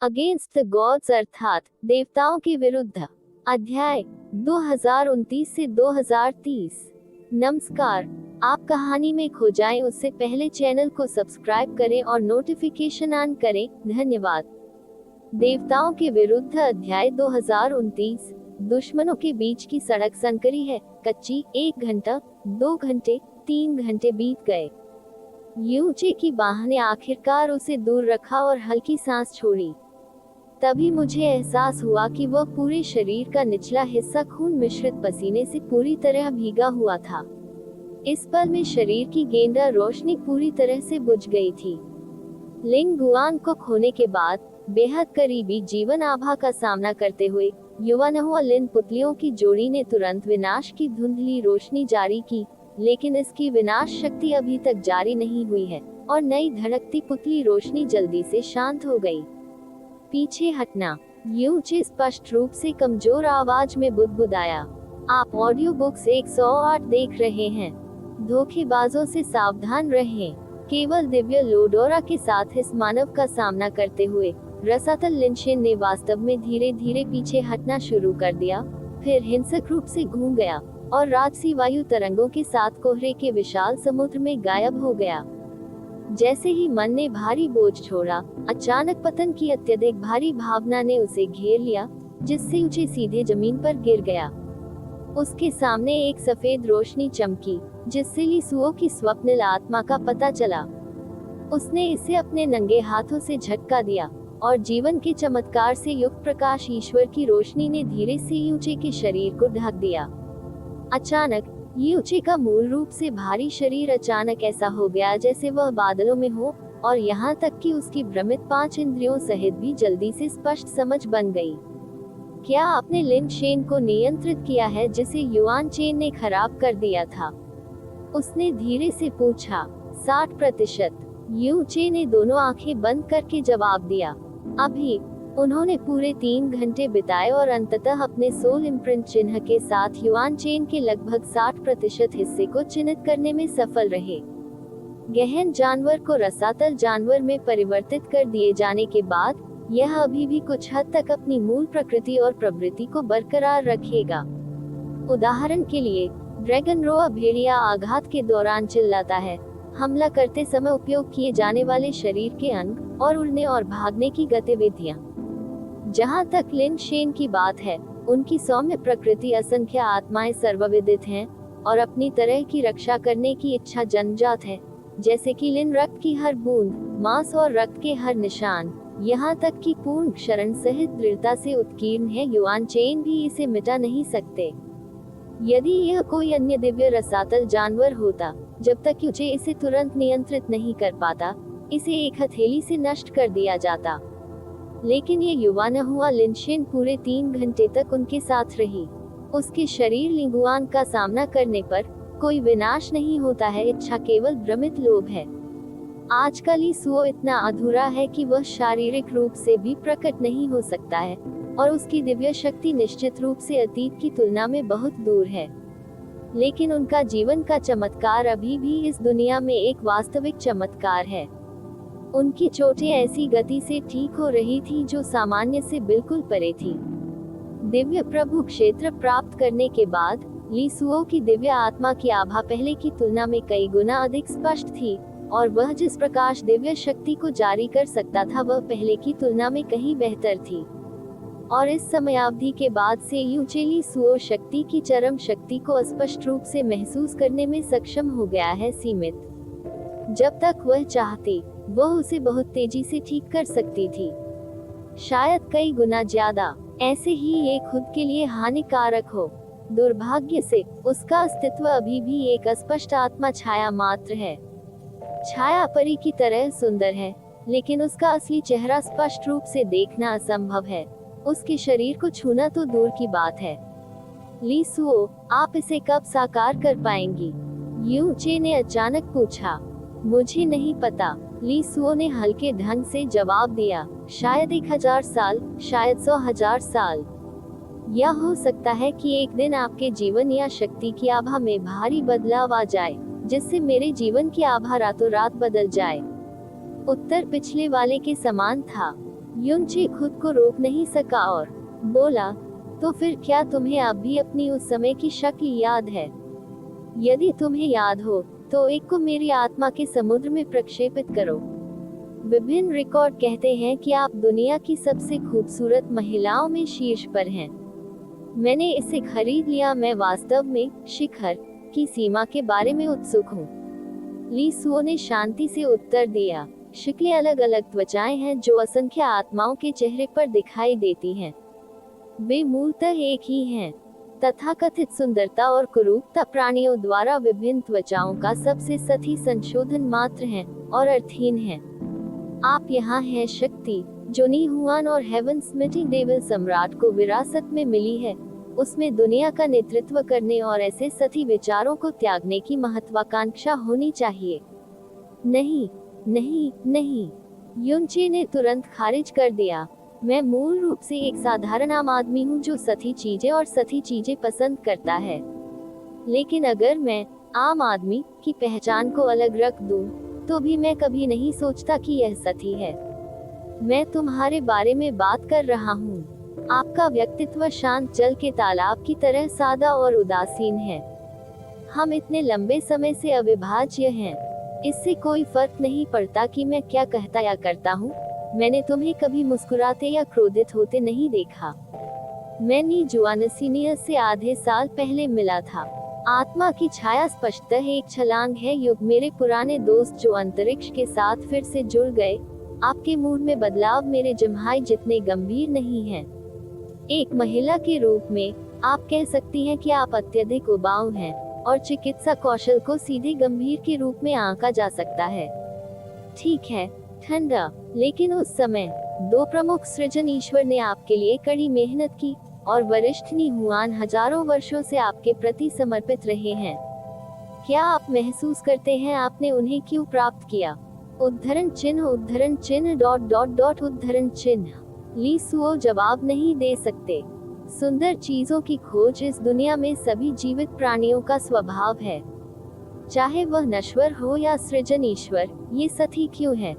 Against the gods अर्थात देवताओं के विरुद्ध। अध्याय 2029 से 2030। नमस्कार, आप कहानी में खो जाएं उससे पहले चैनल को सब्सक्राइब करें और नोटिफिकेशन ऑन करें। धन्यवाद। देवताओं के विरुद्ध अध्याय 2029। दुश्मनों के बीच की सड़क संकरी है, कच्ची। 1 घंटा, 2 घंटे, 3 घंटे बीत गए। यूचे की बाह ने आखिरकार उसे दूर रखा और हल्की सांस छोड़ी। तभी मुझे एहसास हुआ कि वह पूरे शरीर का निचला हिस्सा खून मिश्रित पसीने से पूरी तरह भीगा हुआ था। इस पल में शरीर की गेंदा रोशनी पूरी तरह से बुझ गई थी। लिंग गुआन को खोने के बाद बेहद करीबी जीवन आभा का सामना करते हुए युवानहुआ लिन पुतलियों की जोड़ी ने तुरंत विनाश की धुंधली रोशनी जारी की, लेकिन इसकी विनाश शक्ति अभी तक जारी नहीं हुई है और नई धड़कती पुतली रोशनी जल्दी से शांत हो गई। पीछे हटना, यूचे स्पष्ट रूप से कमजोर आवाज में बुदबुदाया। आप ऑडियो बुक्स 108 देख रहे हैं। धोखेबाजों से सावधान रहें। केवल दिव्य लोडोरा के साथ इस मानव का सामना करते हुए रसातल लिनशेन ने वास्तव में धीरे धीरे पीछे हटना शुरू कर दिया, फिर हिंसक रूप से घूम गया और राजसी वायु तरंगों के साथ कोहरे के विशाल समुद्र में गायब हो गया। जैसे ही मन ने भारी बोझ छोड़ा, अचानक पतन की अत्यधिक भारी भावना ने उसे घेर लिया, जिससे ऊंचे सीधे जमीन पर गिर गया। उसके सामने एक सफेद रोशनी चमकी, जिससे लीसुओ की स्वप्निल आत्मा का पता चला। उसने इसे अपने नंगे हाथों से झटका दिया और जीवन के चमत्कार से युक्त प्रकाश ईश्वर की रोशनी ने धीरे से यूचे के शरीर को ढक दिया। अचानक यूचे का मूल रूप से भारी शरीर अचानक ऐसा हो गया जैसे वह बादलों में हो, और यहाँ तक कि उसकी भ्रमित 5 इंद्रियों सहित भी जल्दी से स्पष्ट समझ बन गई। क्या आपने लिन शेन को नियंत्रित किया है जिसे युआन चेन ने खराब कर दिया था? उसने धीरे से पूछा। 60%। यूचे ने दोनों आंखें बंद करके जवाब दिया। अभी। उन्होंने पूरे 3 घंटे बिताए और अंततः अपने सोल इम्प्रिंट चिन्ह के साथ युआन चेन के लगभग 60% हिस्से को चिन्हित करने में सफल रहे। गहन जानवर को रसातल जानवर में परिवर्तित कर दिए जाने के बाद यह अभी भी कुछ हद तक अपनी मूल प्रकृति और प्रवृत्ति को बरकरार रखेगा। उदाहरण के लिए, ड्रैगन रोआ भेड़िया आघात के दौरान चिल्लाता है, हमला करते समय उपयोग किए जाने वाले शरीर के अंग और उड़ने और भागने की गतिविधियां। जहां तक लिन शेन की बात है, उनकी सौम्य प्रकृति असंख्य आत्माएं सर्वविदित हैं और अपनी तरह की रक्षा करने की इच्छा जन्मजात है, जैसे कि लिन रक्त की हर बूंद, मांस और रक्त के हर निशान, यहाँ तक कि पूर्ण क्षरण सहित दृढ़ता से उत्कीर्ण है। युआन चेन भी इसे मिटा नहीं सकते। यदि यह कोई अन्य दिव्य रसातल जानवर होता, जब तक यूचे इसे तुरंत नियंत्रित नहीं कर पाता, इसे एक हथेली से नष्ट कर दिया जाता। लेकिन ये युवानहुआ लिनशेन पूरे 3 घंटे तक उनके साथ रही। उसके शरीर लिंगुआन का सामना करने पर कोई विनाश नहीं होता है, इच्छा केवल भ्रमित लोभ है। आजकल लीसुओ इतना अधूरा है कि वह शारीरिक रूप से भी प्रकट नहीं हो सकता है और उसकी दिव्य शक्ति निश्चित रूप से अतीत की तुलना में बहुत दूर है। लेकिन उनका जीवन का चमत्कार अभी भी इस दुनिया में एक वास्तविक चमत्कार है। उनकी चोटें ऐसी गति से ठीक हो रही थी जो सामान्य से बिल्कुल परे थी। दिव्य प्रभु क्षेत्र प्राप्त करने के बाद लीसुओ की दिव्य आत्मा की आभा पहले की तुलना में कई गुना अधिक स्पष्ट थी, और वह जिस प्रकाश दिव्य शक्ति को जारी कर सकता था वह पहले की तुलना में कहीं बेहतर थी। और इस समयावधि के बाद से यूचे लीसुओ शक्ति की चरम शक्ति को स्पष्ट रूप से महसूस करने में सक्षम हो गया है। सीमित जब तक वह चाहती, वह उसे बहुत तेजी से ठीक कर सकती थी, शायद कई गुना ज्यादा। ऐसे ही ये खुद के लिए हानिकारक हो। दुर्भाग्य से उसका अस्तित्व अभी भी एक अस्पष्ट आत्मा छाया मात्र है। छाया परी की तरह सुंदर है, लेकिन उसका असली चेहरा स्पष्ट रूप से देखना असंभव है। उसके शरीर को छूना तो दूर की बात है। लीसुओ, आप इसे कब साकार कर पाएंगी? यूचे ने अचानक पूछा। मुझे नहीं पता, लीसुओ ने हल्के ढंग से जवाब दिया। शायद 1000 साल, शायद 100,000 साल। यह हो सकता है कि एक दिन आपके जीवन या शक्ति की आभा में भारी बदलाव आ जाए, जिससे मेरे जीवन की आभा रातों रात बदल जाए। उत्तर पिछले वाले के समान था। युनचे खुद को रोक नहीं सका और बोला, तो फिर क्या तुम्हें अब भी अपनी उस समय की शक्ल याद है? यदि तुम्हें याद हो तो एक को मेरी आत्मा के समुद्र में प्रक्षेपित करो। विभिन्न रिकॉर्ड कहते हैं कि आप दुनिया की सबसे खूबसूरत महिलाओं में शीर्ष पर हैं। मैंने इसे खरीद लिया। मैं वास्तव में शिखर की सीमा के बारे में उत्सुक हूँ। ली सुओ ने शांति से उत्तर दिया, शक्लें अलग अलग त्वचाएं हैं जो असंख्य आत्माओं के चेहरे पर दिखाई देती हैं। वे मूलतः एक ही हैं। तथाकथित सुंदरता और कुरूपता प्राणियों द्वारा विभिन्न त्वचाओं का सबसे सही संशोधन मात्र हैं और अर्थहीन हैं। आप यहाँ हैं शक्ति जो नी हुआन और हेवन स्मिटिंग डेविल सम्राट को विरासत में मिली है। उसमें दुनिया का नेतृत्व करने और ऐसे सही विचारों को त्यागने की महत्वाकांक्षा होनी चाहिए। नहीं नहीं नहीं, युनचे ने तुरंत खारिज कर दिया। मैं मूल रूप से एक साधारण आम आदमी हूँ जो सही चीजें और सही चीजें पसंद करता है। लेकिन अगर मैं आम आदमी की पहचान को अलग रख दूं, तो भी मैं कभी नहीं सोचता कि यह सही है। मैं तुम्हारे बारे में बात कर रहा हूँ। आपका व्यक्तित्व शांत जल के तालाब की तरह सादा और उदासीन है। हम इतने लंबे समय से अविभाज्य हैं। इससे कोई फर्क नहीं पड़ता कि मैं क्या कहता या करता हूँ। मैंने तुम्हें कभी मुस्कुराते या क्रोधित होते नहीं देखा। मैं नी जुआनसीनियस से आधे साल पहले मिला था। आत्मा की छाया स्पष्टतः एक छलांग है। युग मेरे पुराने दोस्त जो अंतरिक्ष के साथ फिर से जुड़ गए। आपके मूड में बदलाव मेरे जम्हाई जितने गंभीर नहीं हैं। एक महिला के रूप में आप कह सकती हैं कि आप अत्यधिक उबाऊ हैं और चिकित्सा कौशल को सीधे गंभीर के रूप में आंका जा सकता है। ठीक है, ठंडा। लेकिन उस समय दो प्रमुख सृजन ईश्वर ने आपके लिए कड़ी मेहनत की और वरिष्ठ नी हुआन हजारों वर्षों से आपके प्रति समर्पित रहे हैं। क्या आप महसूस करते हैं आपने उन्हें क्यों प्राप्त किया? उद्धरण चिन्ह उद्धरण चिन्ह डॉट डॉट डॉट उद्धरण चिन्ह। ली सुओ जवाब नहीं दे सकते। सुंदर चीजों की खोज इस दुनिया में सभी जीवित प्राणियों का स्वभाव है, चाहे वह नश्वर हो या सृजन ईश्वर। ये सही क्यों है?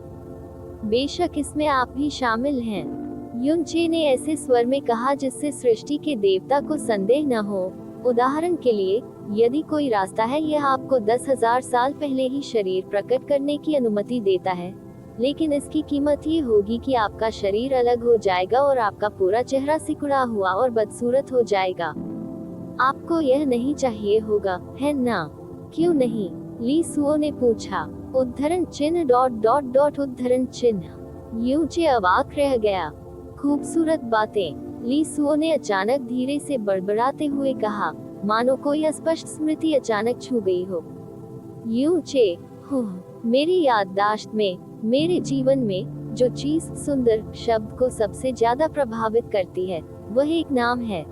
बेशक इसमें आप भी शामिल हैं, युनचे ने ऐसे स्वर में कहा जिससे सृष्टि के देवता को संदेह न हो। उदाहरण के लिए, यदि कोई रास्ता है, यह आपको 10,000 साल पहले ही शरीर प्रकट करने की अनुमति देता है, लेकिन इसकी कीमत ये होगी कि आपका शरीर अलग हो जाएगा और आपका पूरा चेहरा सिकुड़ा हुआ और बदसूरत हो जाएगा। आपको यह नहीं चाहिए होगा, है ना? क्यों नहीं? ली सुओ ने पूछा। उद्धरण चिन्ह डॉट डॉट डॉट उद्धरण चिन्ह। युनचे अवाक रह गया। खूबसूरत बातें, ली सुओ ने अचानक धीरे से बड़बड़ाते हुए कहा, मानो कोई अस्पष्ट स्मृति अचानक छू गई हो। युनचे, मेरी याददाश्त में, मेरे जीवन में जो चीज सुंदर शब्द को सबसे ज्यादा प्रभावित करती है, वह एक नाम है।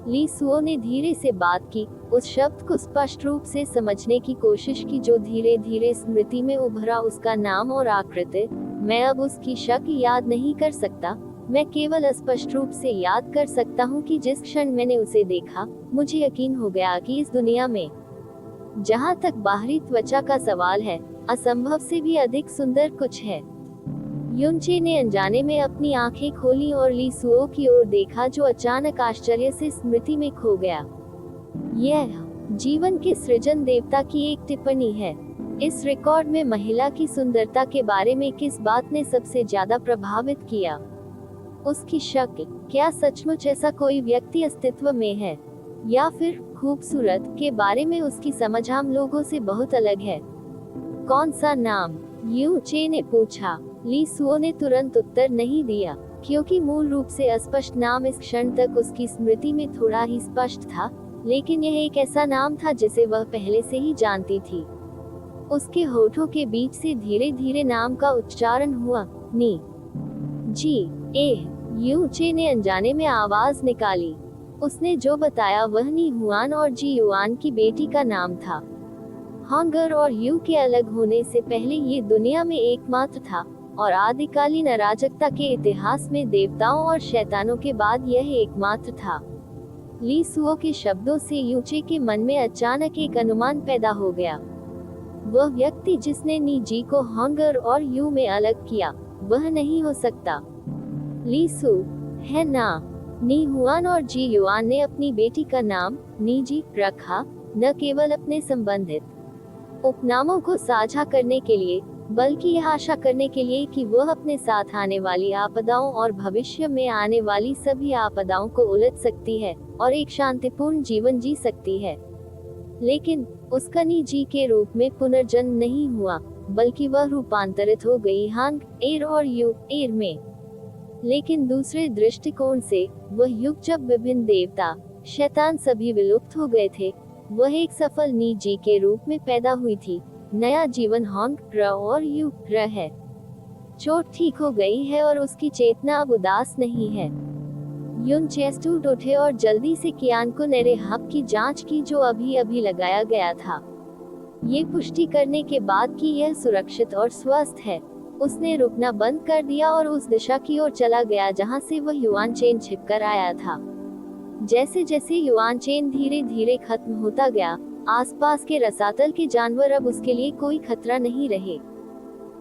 ली सुओ ने धीरे से बात की, उस शब्द को स्पष्ट रूप से समझने की कोशिश की जो धीरे धीरे स्मृति में उभरा। उसका नाम और आकृति। मैं अब उसकी शक्ल याद नहीं कर सकता। मैं केवल स्पष्ट रूप से याद कर सकता हूँ कि जिस क्षण मैंने उसे देखा, मुझे यकीन हो गया कि इस दुनिया में, जहाँ तक बाहरी त्वचा का सवाल है, असंभव से भी अधिक सुंदर कुछ है। युनचे ने अनजाने में अपनी आंखें खोली और ली सुओ की ओर देखा जो अचानक आश्चर्य से स्मृति में खो गया। यह जीवन के सृजन देवता की एक टिप्पणी है। इस रिकॉर्ड में महिला की सुंदरता के बारे में किस बात ने सबसे ज्यादा प्रभावित किया? उसकी शक्ल। क्या सचमुच ऐसा कोई व्यक्ति अस्तित्व में है, या फिर खूबसूरत के बारे में उसकी समझ आम लोगों से बहुत अलग है? कौन सा नाम? युनचे ने पूछा। ली सुओ ने तुरंत उत्तर नहीं दिया, क्योंकि मूल रूप से अस्पष्ट नाम इस क्षण तक उसकी स्मृति में थोड़ा ही स्पष्ट था, लेकिन यह एक ऐसा नाम था जिसे वह पहले से ही जानती थी। उसके होठों के बीच से धीरे धीरे नाम का उच्चारण हुआ, नी जी ए। युनचे ने अनजाने में आवाज निकाली। उसने जो बताया वह नी हुआन और जी युआन की बेटी का नाम था। हॉन्गर और यू के अलग होने से पहले ये दुनिया में एकमात्र था, और आदिकालीन अराजकता के इतिहास में देवताओं और शैतानों के बाद यह एकमात्र था। ली सुओ के शब्दों से युनचे के मन में अचानक एक अनुमान पैदा हो गया। वह व्यक्ति जिसने नी जी को हॉन्गर और यू में अलग किया, वह नहीं हो सकता। लीसु है ना। नी हुआन और जी युआन ने अपनी बेटी का नाम नीजी रखा, न केवल अपने संबंधित उपनामों को साझा करने के लिए, बल्कि यह आशा करने के लिए कि वह अपने साथ आने वाली आपदाओं और भविष्य में आने वाली सभी आपदाओं को उलट सकती है और एक शांतिपूर्ण जीवन जी सकती है। लेकिन उसका नीजी के रूप में पुनर्जन्म नहीं हुआ, बल्कि वह रूपांतरित हो गई हांग एर और यू एर में। लेकिन दूसरे दृष्टिकोण से, वह युग जब विभिन्न देवता शैतान सभी विलुप्त हो गए थे, वह एक सफल नीजी के रूप में पैदा हुई थी। नया जीवन होंग र और यू र है। चोट ठीक हो गई है और उसकी चेतना अब उदास नहीं है। युन चेस्टूट उठे और जल्दी से कियान को नेरे हब की जांच की जो अभी अभी लगाया गया था। ये पुष्टि करने के बाद कि यह सुरक्षित और स्वस्थ है, उसने रुकना बंद कर दिया और उस दिशा की ओर चला गया जहां से वह युआन चेन छिपकर आया था। जैसे जैसे युआन चेन धीरे धीरे खत्म होता गया, आसपास के रसातल के जानवर अब उसके लिए कोई खतरा नहीं रहे।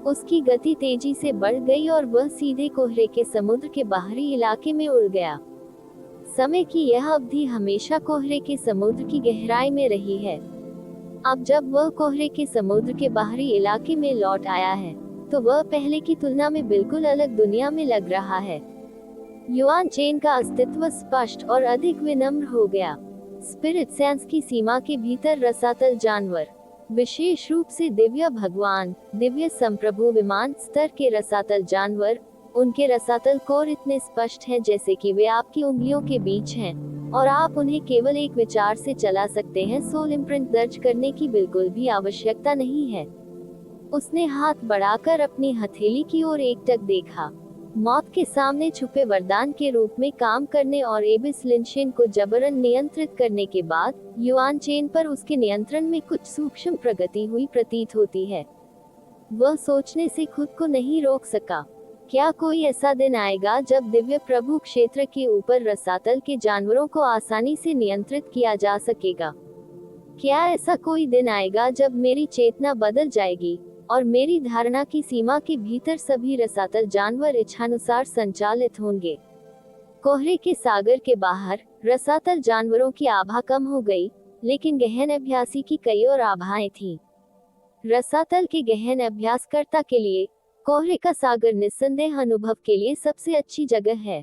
उसकी गति तेजी से बढ़ गई और वह सीधे कोहरे के समुद्र के बाहरी इलाके में उड़ गया। समय की यह अवधि हमेशा कोहरे के समुद्र की गहराई में रही है। अब जब वह कोहरे के समुद्र के बाहरी इलाके में लौट आया है, तो वह पहले की तुलना में बिल्कुल अलग दुनिया में लग रहा है। युआन चेन का अस्तित्व स्पष्ट और अधिक विनम्र हो गया। स्पिरिट सेंस की सीमा के भीतर रसातल जानवर, विशेष रूप से दिव्य भगवान, दिव्य संप्रभु विमान स्तर के रसातल जानवर, उनके रसातल कोर इतने स्पष्ट हैं जैसे कि वे आपकी उंगलियों के बीच हैं और आप उन्हें केवल एक विचार से चला सकते हैं। सोल इम्प्रिंट दर्ज करने की बिल्कुल भी आवश्यकता नहीं है। उसने हाथ बढ़ाकर अपनी हथेली की ओर एकटक देखा। मौत के सामने छुपे वरदान के रूप में काम करने और एबिस लिंशेन को जबरन नियंत्रित करने के बाद युआन चेन पर उसके नियंत्रण में कुछ सूक्ष्म प्रगति हुई प्रतीत होती है। वह सोचने से खुद को नहीं रोक सका, क्या कोई ऐसा दिन आएगा जब दिव्य प्रभु क्षेत्र के ऊपर रसातल के जानवरों को आसानी से नियंत्रित किया जा सकेगा? क्या ऐसा कोई दिन आएगा जब मेरी चेतना बदल जाएगी और मेरी धारणा की सीमा के भीतर सभी रसातल जानवर इच्छानुसार संचालित होंगे? कोहरे के सागर के बाहर रसातल जानवरों की आभा कम हो गई, लेकिन गहन अभ्यासी की कई और आभाएं थीं। रसातल के गहन अभ्यासकर्ता के लिए कोहरे का सागर निस्संदेह अनुभव के लिए सबसे अच्छी जगह है।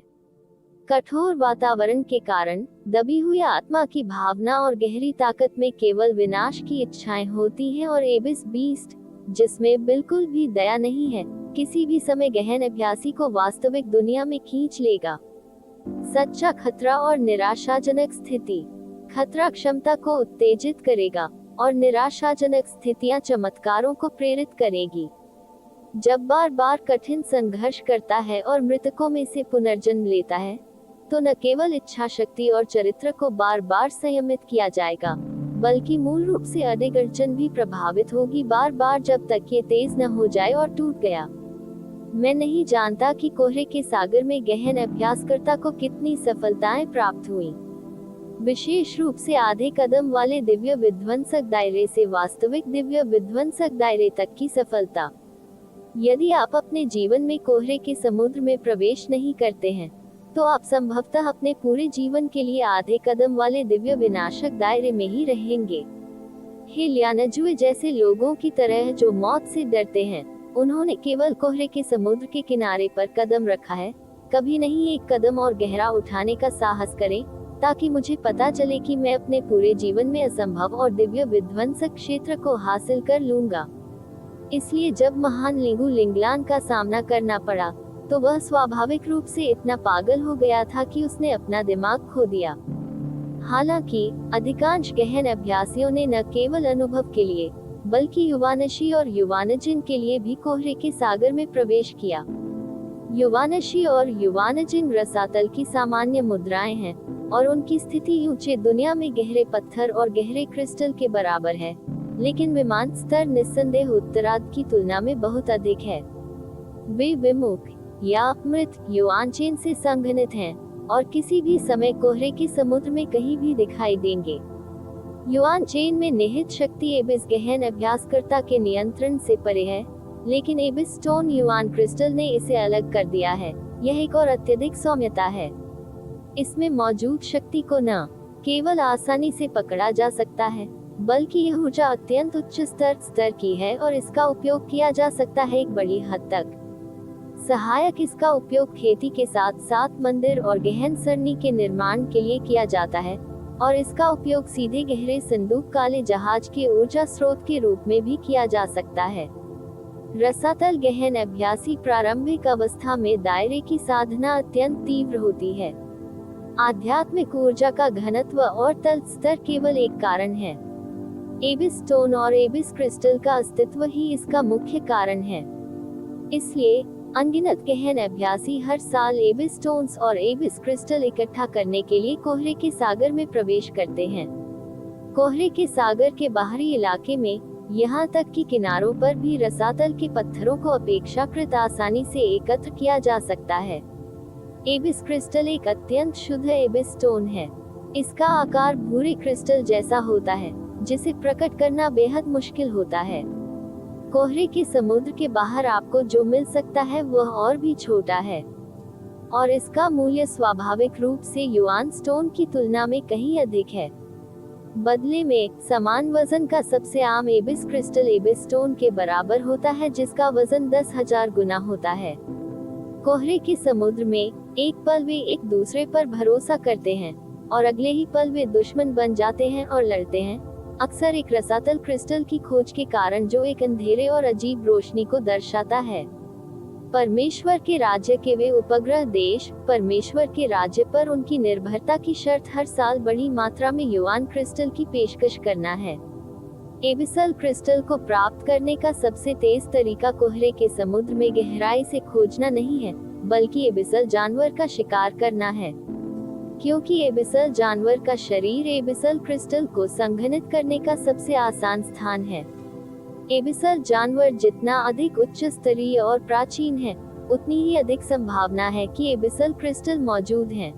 कठोर वातावरण के कारण दबी हुई आत्मा की भावना और गहरी ताकत में केवल विनाश की इच्छाएं होती हैं और एबिस बीस्ट, जिसमें बिल्कुल भी दया नहीं है, किसी भी समय गहन अभ्यासी को वास्तविक दुनिया में खींच लेगा। सच्चा खतरा और निराशाजनक स्थिति। खतरा क्षमता को उत्तेजित करेगा और निराशाजनक स्थितियां चमत्कारों को प्रेरित करेगी। जब बार बार कठिन संघर्ष करता है और मृतकों में से पुनर्जन्म लेता है, तो न केवल इच्छा शक्ति और चरित्र को बार बार संयमित किया जाएगा, बल्कि मूल रूप से अधिक अड़चन भी प्रभावित होगी बार बार जब तक ये तेज न हो जाए और टूट गया। मैं नहीं जानता कि कोहरे के सागर में गहन अभ्यासकर्ता को कितनी सफलताएं प्राप्त हुई, विशेष रूप से आधे कदम वाले दिव्य विध्वंसक दायरे से वास्तविक दिव्य विध्वंसक दायरे तक की सफलता। यदि आप अपने जीवन में कोहरे के समुद्र में प्रवेश नहीं करते हैं, तो आप संभवतः अपने पूरे जीवन के लिए आधे कदम वाले दिव्य विनाशक दायरे में ही रहेंगे। हे लियानजुए जैसे लोगों की तरह जो मौत से डरते हैं, उन्होंने केवल कोहरे के समुद्र के किनारे पर कदम रखा है। कभी नहीं एक कदम और गहरा उठाने का साहस करें, ताकि मुझे पता चले कि मैं अपने पूरे जीवन में असंभव और दिव्य विध्वंसक क्षेत्र को हासिल कर लूंगा। इसलिए जब महान लिंगू लिंगलान का सामना करना पड़ा, तो वह स्वाभाविक रूप से इतना पागल हो गया था कि उसने अपना दिमाग खो दिया। हालांकि अधिकांश गहन अभ्यासियों ने न केवल अनुभव के लिए, बल्कि युवानशी और युवानजिन के लिए भी कोहरे के सागर में प्रवेश किया। युवानशी और युवानजिन रसातल की सामान्य मुद्राएं हैं और उनकी स्थिति ऊंचे दुनिया में गहरे पत्थर और गहरे क्रिस्टल के बराबर है, लेकिन विमान स्तर निस्संदेह उत्तरार्ध की तुलना में बहुत अधिक है। वे विमुख या मृत युआन चेन से संघनित हैं और किसी भी समय कोहरे के समुद्र में कहीं भी दिखाई देंगे। युआन चेन में निहित शक्ति एबिस गहन अभ्यासकर्ता के नियंत्रण से परे है, लेकिन एबिस स्टोन युआन क्रिस्टल ने इसे अलग कर दिया है। यह एक और अत्यधिक सौम्यता है। इसमें मौजूद शक्ति को न केवल आसानी से पकड़ा जा सकता है, बल्कि यह ऊर्जा अत्यंत उच्च स्तर की है और इसका उपयोग किया जा सकता है एक बड़ी हद तक। सहायक इसका उपयोग खेती के साथ साथ मंदिर और गहन सरणी के निर्माण के लिए किया जाता है, और इसका उपयोग सीधे गहरे संदूक काले जहाज के ऊर्जा स्रोत के रूप में भी किया जा सकता है। रसातल गहन अभ्यासी प्रारंभिक अवस्था में दायरे की साधना अत्यंत तीव्र होती है। आध्यात्मिक ऊर्जा का घनत्व और तल स्तर केवल एक कारण है। एबिस स्टोन और एबिस क्रिस्टल का अस्तित्व ही इसका मुख्य कारण है। इसलिए अनगिनत गहन अभ्यासी हर साल एबिस स्टोन्स और एबिस क्रिस्टल इकट्ठा करने के लिए कोहरे के सागर में प्रवेश करते हैं। कोहरे के सागर के बाहरी इलाके में, यहाँ तक कि किनारों पर भी रसातल के पत्थरों को अपेक्षाकृत आसानी से एकत्र किया जा सकता है। एबिस क्रिस्टल एक अत्यंत शुद्ध एबिस स्टोन है। इसका आकार भूरे क्रिस्टल जैसा होता है, जिसे प्रकट करना बेहद मुश्किल होता है। कोहरे के समुद्र के बाहर आपको जो मिल सकता है वह और भी छोटा है, और इसका मूल्य स्वाभाविक रूप से युआन स्टोन की तुलना में कहीं अधिक है। बदले में समान वजन का सबसे आम एबिस क्रिस्टल एबिस स्टोन के बराबर होता है, जिसका वजन 10,000 गुना होता है। कोहरे के समुद्र में एक पल वे एक दूसरे पर भरोसा करते हैं, और अगले ही पल वे दुश्मन बन जाते हैं और लड़ते हैं, अक्सर एक रसातल क्रिस्टल की खोज के कारण, जो एक अंधेरे और अजीब रोशनी को दर्शाता है। परमेश्वर के राज्य के वे उपग्रह देश, परमेश्वर के राज्य पर उनकी निर्भरता की शर्त हर साल बड़ी मात्रा में युआन क्रिस्टल की पेशकश करना है। एबिसल क्रिस्टल को प्राप्त करने का सबसे तेज तरीका कोहरे के समुद्र में गहराई से खोजना नहीं है, बल्कि एबिसल जानवर का शिकार करना है, क्योंकि एबिसल जानवर का शरीर एबिसल क्रिस्टल को संघनित करने का सबसे आसान स्थान है। एबिसल जानवर जितना अधिक उच्च स्तरीय और प्राचीन है, उतनी ही अधिक संभावना है कि एबिसल क्रिस्टल मौजूद हैं।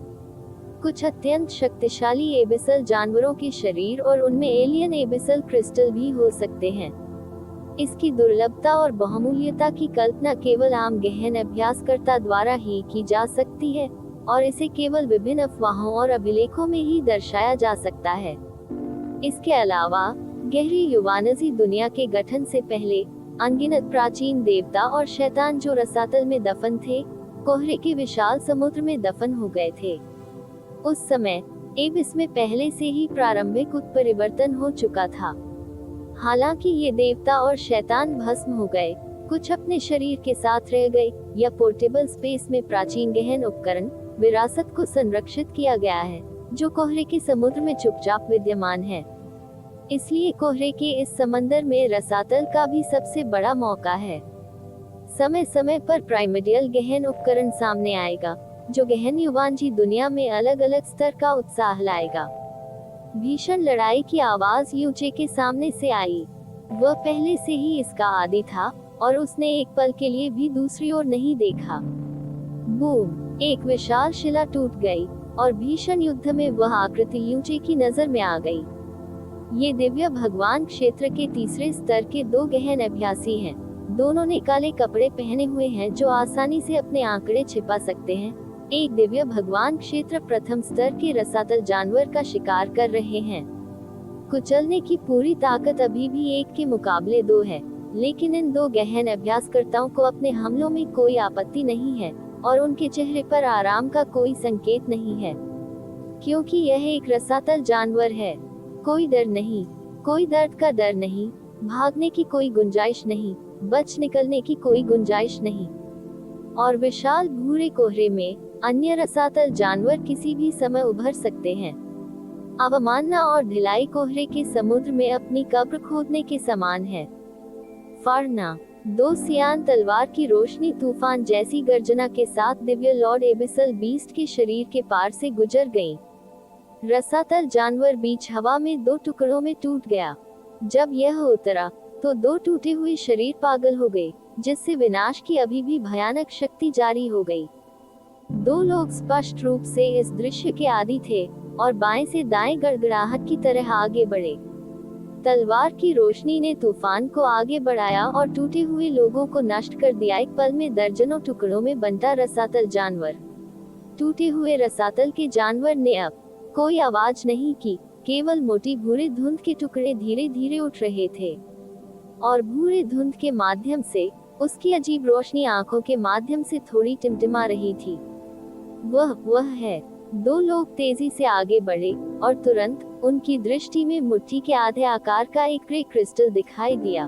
कुछ अत्यंत शक्तिशाली एबिसल जानवरों के शरीर और उनमें एलियन एबिसल क्रिस्टल भी हो सकते हैं। इसकी दुर्लभता और बहुमूल्यता की कल्पना केवल आम गहन अभ्यासकर्ता द्वारा ही की जा सकती है, और इसे केवल विभिन्न अफवाहों और अभिलेखों में ही दर्शाया जा सकता है। इसके अलावा गहरी युवानजी दुनिया के गठन से पहले अनगिनत प्राचीन देवता और शैतान जो रसातल में दफन थे, कोहरे के विशाल समुद्र में दफन हो गए थे। उस समय एबिस में पहले से ही प्रारंभिक उत्परिवर्तन हो चुका था। हालांकि ये देवता और शैतान भस्म हो गए, कुछ अपने शरीर के साथ रह गए, या पोर्टेबल स्पेस में प्राचीन गहन उपकरण विरासत को संरक्षित किया गया है, जो कोहरे के समुद्र में चुपचाप विद्यमान है। इसलिए कोहरे के इस समंदर में रसातल का भी सबसे बड़ा मौका है। समय समय पर प्राइमर्डियल गहन उपकरण सामने आएगा, जो गहन युवांजी दुनिया में अलग अलग स्तर का उत्साह लाएगा। भीषण लड़ाई की आवाज यूचे के सामने से आई। वह पहले से ही इसका आदी था, और उसने एक पल के लिए भी दूसरी ओर नहीं देखा। बूम! एक विशाल शिला टूट गई, और भीषण युद्ध में वह आकृति यूचे की नजर में आ गई। ये दिव्य भगवान क्षेत्र के तीसरे स्तर के दो गहन अभ्यासी हैं। दोनों ने काले कपड़े पहने हुए हैं, जो आसानी से अपने आंकड़े छिपा सकते हैं। एक दिव्य भगवान क्षेत्र प्रथम स्तर के रसातल जानवर का शिकार कर रहे हैं। कुचलने की पूरी ताकत अभी भी एक के मुकाबले दो है, लेकिन इन दो गहन अभ्यासकर्ताओं को अपने हमलों में कोई आपत्ति नहीं है, और उनके चेहरे पर आराम का कोई संकेत नहीं है, क्योंकि यह एक रसातल जानवर है। कोई डर नहीं, कोई दर्द का डर नहीं, भागने की कोई गुंजाइश नहीं, बच निकलने की कोई गुंजाइश नहीं। और विशाल भूरे कोहरे में अन्य रसातल जानवर किसी भी समय उभर सकते हैं। अवमानना और ढिलाई कोहरे के समुद्र में अपनी कब्र खोदने के समान है। फाड़ना। दो सियान तलवार की रोशनी तूफान जैसी गर्जना के साथ दिव्य लॉर्ड एबिसल बीस्ट के शरीर के पार से गुजर गई। रसातल जानवर बीच हवा में दो टुकड़ों में टूट गया। जब यह उतरा, तो दो टूटे हुए शरीर पागल हो गए, जिससे विनाश की अभी भी भयानक शक्ति जारी हो गई। दो लोग स्पष्ट रूप से इस दृश्य के आदी थे, और बाएं से दाएं गड़गड़ाहट की तरह आगे बढ़े। तलवार की रोशनी ने तूफान को आगे बढ़ाया और टूटे हुए लोगों को नष्ट कर दिया। एक पल में दर्जनों टुकड़ों में बंटा रसातल जानवर। टूटे हुए रसातल के जानवर ने अब कोई आवाज नहीं की, केवल मोटी भूरे धुंध के टुकड़े धीरे धीरे उठ रहे थे और भूरे धुंध के माध्यम से उसकी अजीब रोशनी आंखों के माध्यम से थोड़ी टिमटिमा रही थी। वह है। दो लोग तेजी से आगे बढ़े और तुरंत उनकी दृष्टि में मुट्ठी के आधे आकार का एक ग्रे क्रिस्टल दिखाई दिया।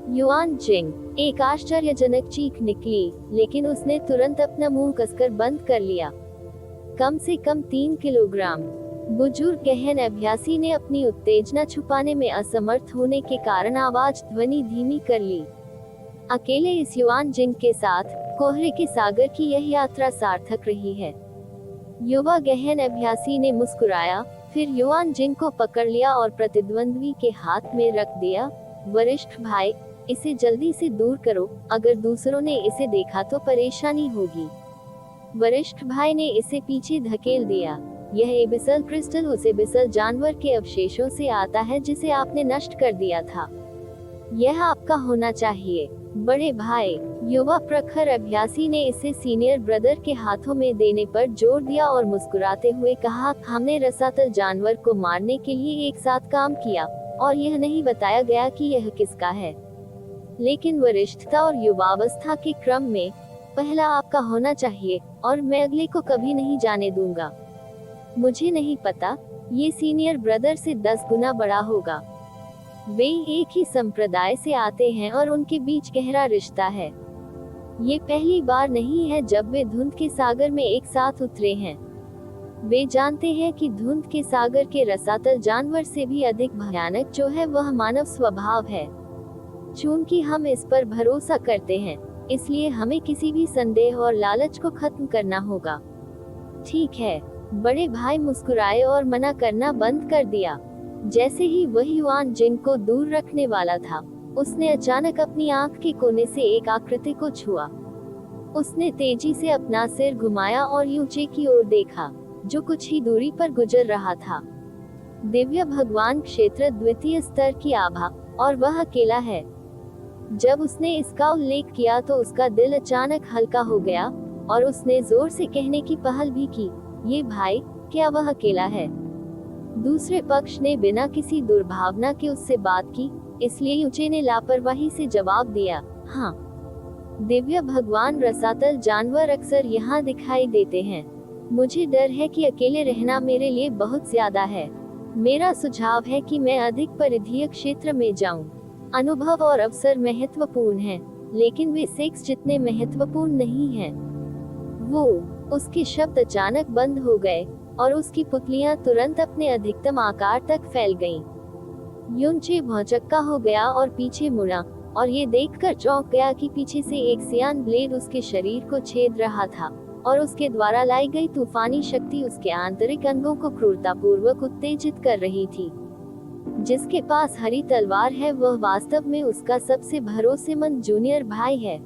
युआन जिंग, एक आश्चर्यजनक चीख निकली, लेकिन उसने तुरंत अपना मुंह कसकर बंद कर लिया। कम से कम 3 किलोग्राम। बुजुर्ग गहन अभ्यासी ने अपनी उत्तेजना छुपाने में असमर्थ होने के कारण आवाज ध्वनि धीमी कर ली। अकेले इस युआन जिंग के साथ कोहरे के सागर की यह यात्रा सार्थक रही है। युवा गहन अभ्यासी ने मुस्कुराया, फिर युआन जिंग को पकड़ लिया और प्रतिद्वंद्वी के हाथ में रख दिया। वरिष्ठ भाई, इसे जल्दी से दूर करो, अगर दूसरों ने इसे देखा तो परेशानी होगी। वरिष्ठ भाई ने इसे पीछे धकेल दिया। यह एबिसल क्रिस्टल उस एबिसल जानवर के अवशेषों से आता है जिसे आपने नष्ट कर दिया था। यह आपका होना चाहिए, बड़े भाई। युवा प्रखर अभ्यासी ने इसे सीनियर ब्रदर के हाथों में देने पर जोर दिया और मुस्कुराते हुए कहा, हमने रसातल जानवर को मारने के लिए एक साथ काम किया और यह नहीं बताया गया कि यह किसका है। लेकिन वरिष्ठता और युवावस्था के क्रम में पहला आपका होना चाहिए और मैं अगले को कभी नहीं जाने दूंगा। मुझे नहीं पता, ये सीनियर ब्रदर से 10 गुना बड़ा होगा। वे एक ही संप्रदाय से आते हैं और उनके बीच गहरा रिश्ता है। ये पहली बार नहीं है जब वे धुंध के सागर में एक साथ उतरे हैं। वे जानते हैं कि धुंध के सागर के रसातल जानवर से भी अधिक भयानक जो है वह मानव स्वभाव है। चूंकि हम इस पर भरोसा करते हैं, इसलिए हमें किसी भी संदेह और लालच को खत्म करना होगा। ठीक है, बड़े भाई मुस्कुराए और मना करना बंद कर दिया। जैसे ही वह युआन जिंग को दूर रखने वाला था, उसने अचानक अपनी आंख के कोने से एक आकृति को छुआ। उसने तेजी से अपना सिर घुमाया और ऊंचे की ओर देखा, जो कुछ ही दूरी पर गुजर रहा था। दिव्य भगवान क्षेत्र द्वितीय स्तर की आभा, और वह अकेला है। जब उसने इसका उल्लेख किया तो उसका दिल अचानक हल्का हो गया और उसने जोर से कहने की पहल भी की, ये भाई, क्या वह अकेला है? दूसरे पक्ष ने बिना किसी दुर्भावना के उससे बात की, इसलिए ऊंचे ने लापरवाही से जवाब दिया, हाँ। दिव्य भगवान रसातल जानवर अक्सर यहाँ दिखाई देते हैं। मुझे डर है कि अकेले रहना मेरे लिए बहुत ज्यादा है। मेरा सुझाव है कि मैं अधिक परिधीय क्षेत्र में जाऊं। अनुभव और अवसर महत्वपूर्ण हैं, लेकिन वे सेक्स जितने महत्वपूर्ण नहीं हैं। उसके शब्द अचानक बंद हो गए और उसकी पुतलियां तुरंत अपने अधिकतम आकार तक फैल गईं। युनचे भौचक्का हो गया और पीछे मुड़ा, और ये देखकर चौंक गया कि पीछे से एक सियान ब्लेड उसके शरीर को छेद रहा था और उसके द्वारा लाई गई तूफानी शक्ति उसके आंतरिक अंगों को क्रूरतापूर्वक उत्तेजित कर रही थी। जिसके पास हरी तलवार है वह वास्तव में उसका सबसे भरोसेमंद जूनियर भाई है।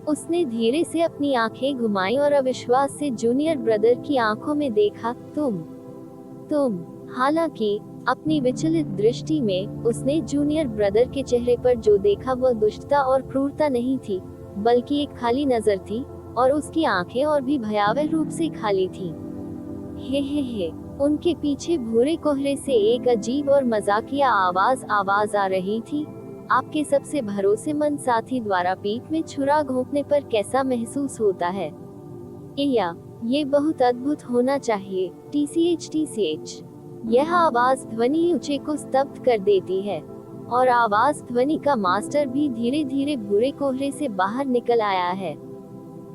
उसने धीरे से अपनी आंखें घुमाई और अविश्वास से जूनियर ब्रदर की आंखों में देखा, तुम। हालांकि अपनी विचलित दृष्टि में उसने जूनियर ब्रदर के चेहरे पर जो देखा वह दुष्टता और क्रूरता नहीं थी, बल्कि एक खाली नजर थी, और उसकी आंखें और भी भयावह रूप से खाली थी। हे। उनके पीछे भूरे कोहरे से एक अजीब और मजाकिया आवाज आ रही थी, आपके सबसे भरोसेमंद साथी द्वारा पीठ में छुरा घोंपने पर कैसा महसूस होता है? ये बहुत अद्भुत होना चाहिए। TCH। यह आवाज ध्वनि ऊंचे को स्तब्ध कर देती है, और आवाज ध्वनि का मास्टर भी धीरे धीरे भूरे कोहरे से बाहर निकल आया है।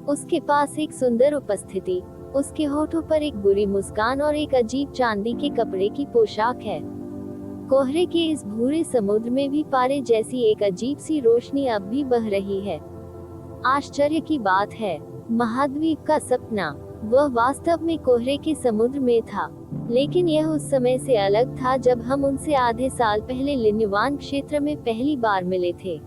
उसके पास एक सुंदर उपस्थिति, उसके होठों पर एक बुरी मुस्कान और एक अजीब चांदी के कपड़े की पोशाक है। कोहरे के इस भूरे समुद्र में भी पारे जैसी एक अजीब सी रोशनी अब भी बह रही है। आश्चर्य की बात है, महाद्वीप का सपना, वह वास्तव में कोहरे के समुद्र में था, लेकिन यह उस समय से अलग था जब हम उनसे आधे साल पहले लिन्युआन क्षेत्र में पहली बार मिले थे।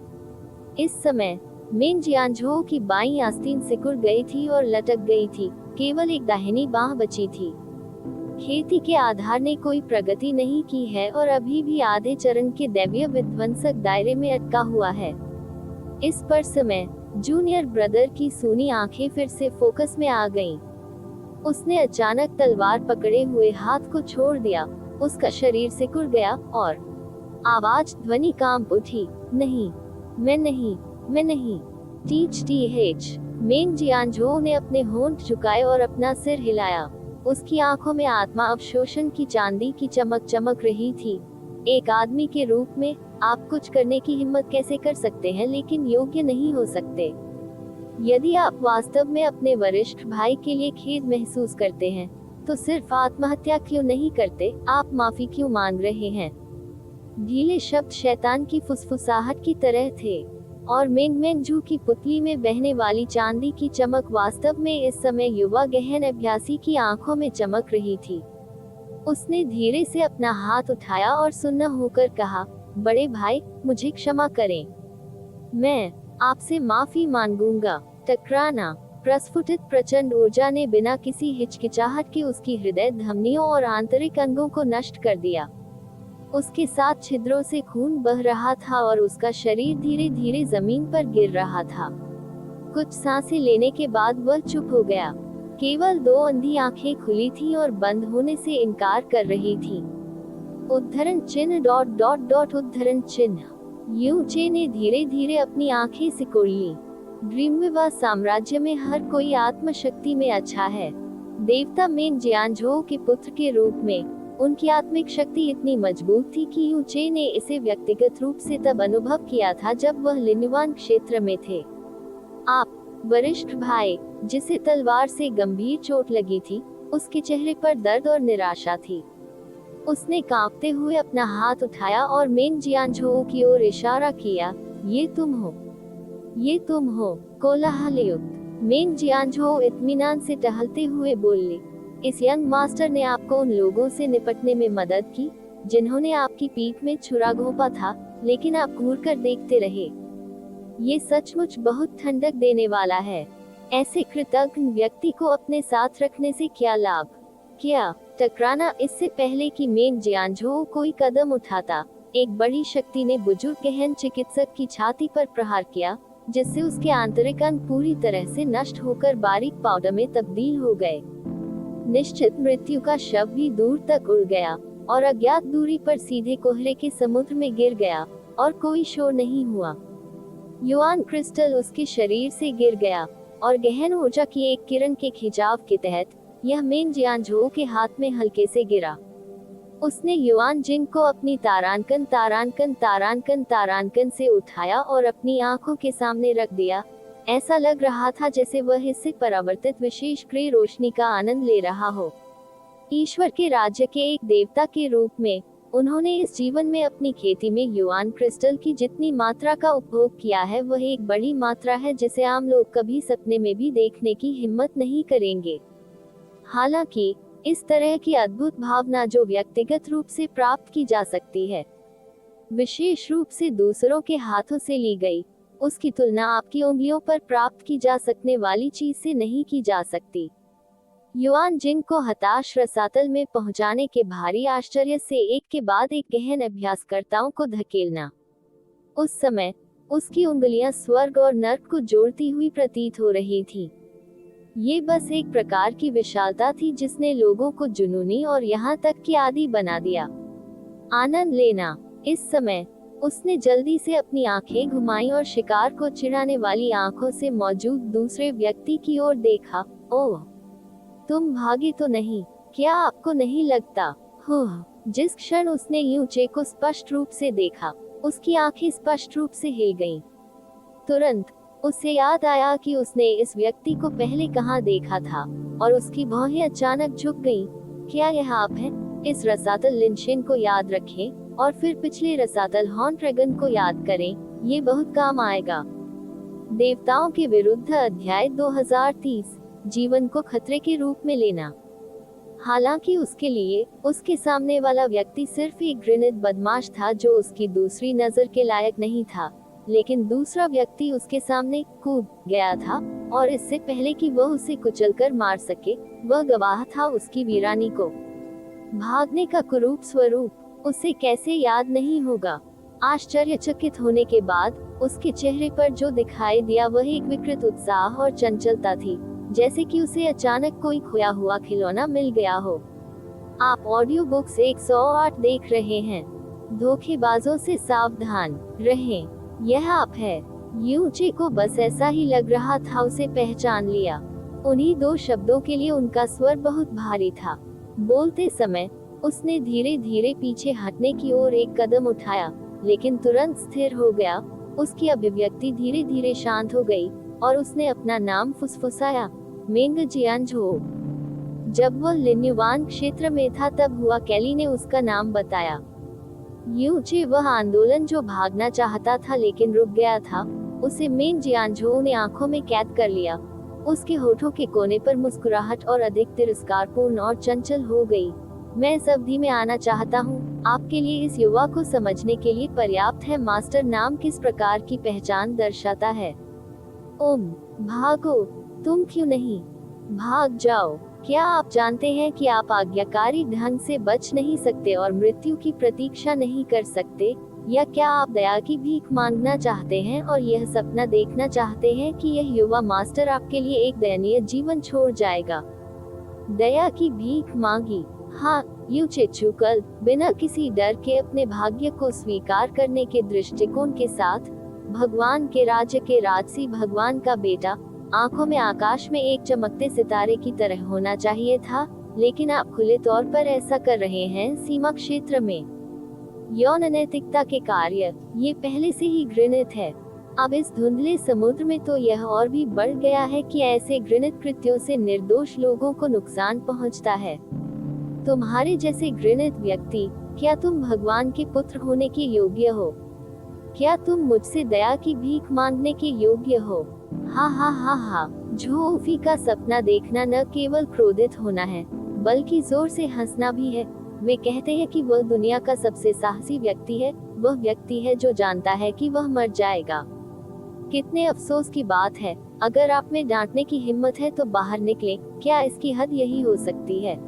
इस समय मिन जियांझो की बाईं आस्तीन सिकुड़ गई थी और लटक गई थी, केवल एक दाहिनी बाह बची थी। खेती के आधार ने कोई प्रगति नहीं की है और अभी भी आधे चरण के दैवीय विध्वंसक दायरे में अटका हुआ है। इस पर समय जूनियर ब्रदर की सूनी आंखें फिर से फोकस में आ गईं। उसने अचानक तलवार पकड़े हुए हाथ को छोड़ दिया, उसका शरीर सिकुड़ गया और आवाज ध्वनि कांप उठी, नहीं, मैं नहीं, मैं नहीं। टीच मेंग जियांझो ने अपने होंठ झुकाए और अपना सिर हिलाया। उसकी आंखों में आत्मा अवशोषण की चांदी की चमक चमक रही थी। एक आदमी के रूप में आप कुछ करने की हिम्मत कैसे कर सकते हैं, लेकिन योग्य नहीं हो सकते। यदि आप वास्तव में अपने वरिष्ठ भाई के लिए खेद महसूस करते हैं, तो सिर्फ आत्महत्या क्यों नहीं करते, आप माफी क्यों मांग रहे हैं? ढीले शब्द शैतान की फुसफुसाहट की तरह थे और मेंगमेंगजू की पुतली में बहने वाली चांदी की चमक वास्तव में इस समय युवा गहन अभ्यासी की आंखों में चमक रही थी। उसने धीरे से अपना हाथ उठाया और सुन्न होकर कहा, बड़े भाई, मुझे क्षमा करें, मैं आपसे माफी मांगूंगा। टकराना। प्रस्फुटित प्रचंड ऊर्जा ने बिना किसी हिचकिचाहट के उसकी हृदय धमनियों और आंतरिक अंगों को नष्ट कर दिया। उसके साथ छिद्रों से खून बह रहा था और उसका शरीर धीरे धीरे जमीन पर गिर रहा था। कुछ सांसें लेने के बाद वह चुप हो गया। केवल 2 अंधी आंखें खुली थीं और बंद होने से इनकार कर रही थीं। उद्धरण चिन्ह ... उद्धरण चिन्ह। यू चे ने धीरे धीरे अपनी आंखें सिकोड़ ली। ड्रीमविवा साम्राज्य में हर कोई आत्मशक्ति में अच्छा है। देवता मेंग जियांझो के पुत्र के रूप में उनकी आत्मिक शक्ति इतनी मजबूत थी कि यू चे ने इसे व्यक्तिगत रूप से तब अनुभव किया था जब वह लिन्युआन क्षेत्र में थे। आप वरिष्ठ भाई, जिसे तलवार से गंभीर चोट लगी थी, उसके चेहरे पर दर्द और निराशा थी। उसने कांपते हुए अपना हाथ उठाया और मेंग जियांझो की ओर इशारा किया, ये तुम हो, ये तुम हो। कोलाहलयुक्त। मेंग जियांझो इत्मीनान से टहलते हुए बोले, इस यंग मास्टर ने आपको उन लोगों से निपटने में मदद की जिन्होंने आपकी पीठ में छुरा घोंपा था, लेकिन आप घूरकर देखते रहे। ये सचमुच बहुत ठंडक देने वाला है। ऐसे कृतज्ञ व्यक्ति को अपने साथ रखने से क्या लाभ? क्या टकराना? इससे पहले कि मेंग जियांझो कोई कदम उठाता, एक बड़ी शक्ति ने बुजुर्ग गहन चिकित्सक की छाती पर प्रहार किया, जिससे उसके आंतरिक अंग पूरी तरह से नष्ट होकर बारीक पाउडर में तब्दील हो गए। निश्चित मृत्यु का शव भी दूर तक उड़ गया और अज्ञात दूरी पर सीधे कोहरे के समुद्र में गिर गया और कोई शोर नहीं हुआ। युआन क्रिस्टल उसके शरीर से गिर गया और गहन ऊर्जा की एक किरण के खिंचाव के तहत यह मेंग जियांझो के हाथ में हल्के से गिरा। उसने युआन जिंग को अपनी तारांकन से उठाया और अपनी आंखों के सामने रख दिया। ऐसा लग रहा था जैसे वह इससे परावर्तित विशेष ग्रे रोशनी का आनंद ले रहा हो। ईश्वर के राज्य के एक देवता के रूप में उन्होंने इस जीवन में अपनी खेती में युआन क्रिस्टल की जितनी मात्रा का उपभोग किया है, वह एक बड़ी मात्रा है जिसे आम लोग कभी सपने में भी देखने की हिम्मत नहीं करेंगे। हालांकि इस तरह की अद्भुत भावना जो व्यक्तिगत रूप से प्राप्त की जा सकती है, विशेष रूप से दूसरों के हाथों से ली गई, उसकी तुलना आपकी उंगलियों पर प्राप्त की जा सकने वाली चीज से नहीं की जा सकती। युआन जिंग को हताश रसातल में पहुंचाने के भारी आश्चर्य से एक के बाद एक गहन अभ्यासकर्ताओं को धकेलना। उस समय उसकी उंगलियां स्वर्ग और नर्क को जोड़ती हुई प्रतीत हो रही थी। ये बस एक प्रकार की विशालता थी जिसने लोगों को जुनूनी और यहाँ तक कि आदी बना दिया। आनंद लेना। इस समय उसने जल्दी से अपनी आंखें घुमाई और शिकार को चिढ़ाने वाली आंखों से मौजूद दूसरे व्यक्ति की ओर देखा। ओह, तुम भागे तो नहीं? क्या आपको नहीं लगता? जिस क्षण उसने यू चे को स्पष्ट रूप से देखा, उसकी आंखें स्पष्ट रूप से हिल गईं। तुरंत उसे याद आया कि उसने इस व्यक्ति को पहले कहाँ देखा था और उसकी भौहें अचानक झुक गईं। क्या यह आप हैं? इस रसातल लिनशेन को याद रखें और फिर पिछले रसातल हॉर्न ड्रैगन को याद करें, ये बहुत काम आएगा। देवताओं के विरुद्ध अध्याय 2030। जीवन को खतरे के रूप में लेना। हालांकि उसके लिए उसके सामने वाला व्यक्ति सिर्फ एक घृणित बदमाश था जो उसकी दूसरी नजर के लायक नहीं था, लेकिन दूसरा व्यक्ति उसके सामने कूद गया था और इससे पहले कि वह उसे कुचलकर मार सके, वह गवाह था उसकी वीरानी को। भागने का कुरूप स्वरूप उसे कैसे याद नहीं होगा। आश्चर्यचकित होने के बाद उसके चेहरे पर जो दिखाई दिया वह एक विकृत उत्साह और चंचलता थी, जैसे कि उसे अचानक कोई खोया हुआ खिलौना मिल गया हो। आप ऑडियो बुक्स 108 देख रहे हैं। धोखेबाजों से सावधान रहें। यह आप है। यूचे को बस ऐसा ही लग रहा था, उसे पहचान लिया। उन्हीं दो शब्दों के लिए उनका स्वर बहुत भारी था। बोलते समय उसने धीरे धीरे पीछे हटने की ओर एक कदम उठाया, लेकिन तुरंत स्थिर हो गया। उसकी अभिव्यक्ति धीरे धीरे शांत हो गई और उसने अपना नाम फुसफुसाया, मेंग जियानझो। जब वह लिन्युवान क्षेत्र में था तब हुआ कैली ने उसका नाम बताया। यूचे वह आंदोलन जो भागना चाहता था लेकिन रुक गया था, उसे मेंग जियानझो ने आंखों में कैद कर लिया। उसके होठों के कोने पर मुस्कुराहट और अधिक तिरस्कारपूर्ण और चंचल हो गई। मैं इस अवधि में आना चाहता हूँ, आपके लिए इस युवा को समझने के लिए पर्याप्त है। मास्टर नाम किस प्रकार की पहचान दर्शाता है? भागो, तुम क्यों नहीं भाग जाओ? क्या आप जानते हैं कि आप आज्ञाकारी ढंग से बच नहीं सकते और मृत्यु की प्रतीक्षा नहीं कर सकते? या क्या आप दया की भीख मांगना चाहते हैं और यह सपना देखना चाहते हैं कि यह युवा मास्टर आपके लिए एक दयनीय जीवन छोड़ जाएगा? दया की भीख मांगी? हाँ, यूचे चुकल बिना किसी डर के अपने भाग्य को स्वीकार करने के दृष्टिकोण के साथ, भगवान के राज्य के राजसी भगवान का बेटा, आंखों में आकाश में एक चमकते सितारे की तरह होना चाहिए था, लेकिन आप खुले तौर पर ऐसा कर रहे हैं सीमा क्षेत्र में। यौन अनैतिकता के कार्य, ये पहले से ही घृणित है। अब इस धुंधले समुद्र में तो यह और भी बढ़ गया है कि ऐसे घृणित कृत्यों से निर्दोष लोगों को नुकसान पहुंचता है। तुम्हारे जैसे घृणित व्यक्ति, क्या तुम भगवान के पुत्र होने के योग्य हो? क्या तुम मुझसे दया की भीख मांगने के योग्य हो? हा हा हा हा। झोफी का सपना देखना न केवल क्रोधित होना है, बल्कि जोर से हंसना भी है। वे कहते हैं कि वह दुनिया का सबसे साहसी व्यक्ति है। वह व्यक्ति है जो जानता है कि वह मर जाएगा। कितने अफसोस की बात है। अगर आप में डांटने की हिम्मत है तो बाहर निकले। क्या इसकी हद यही हो सकती है?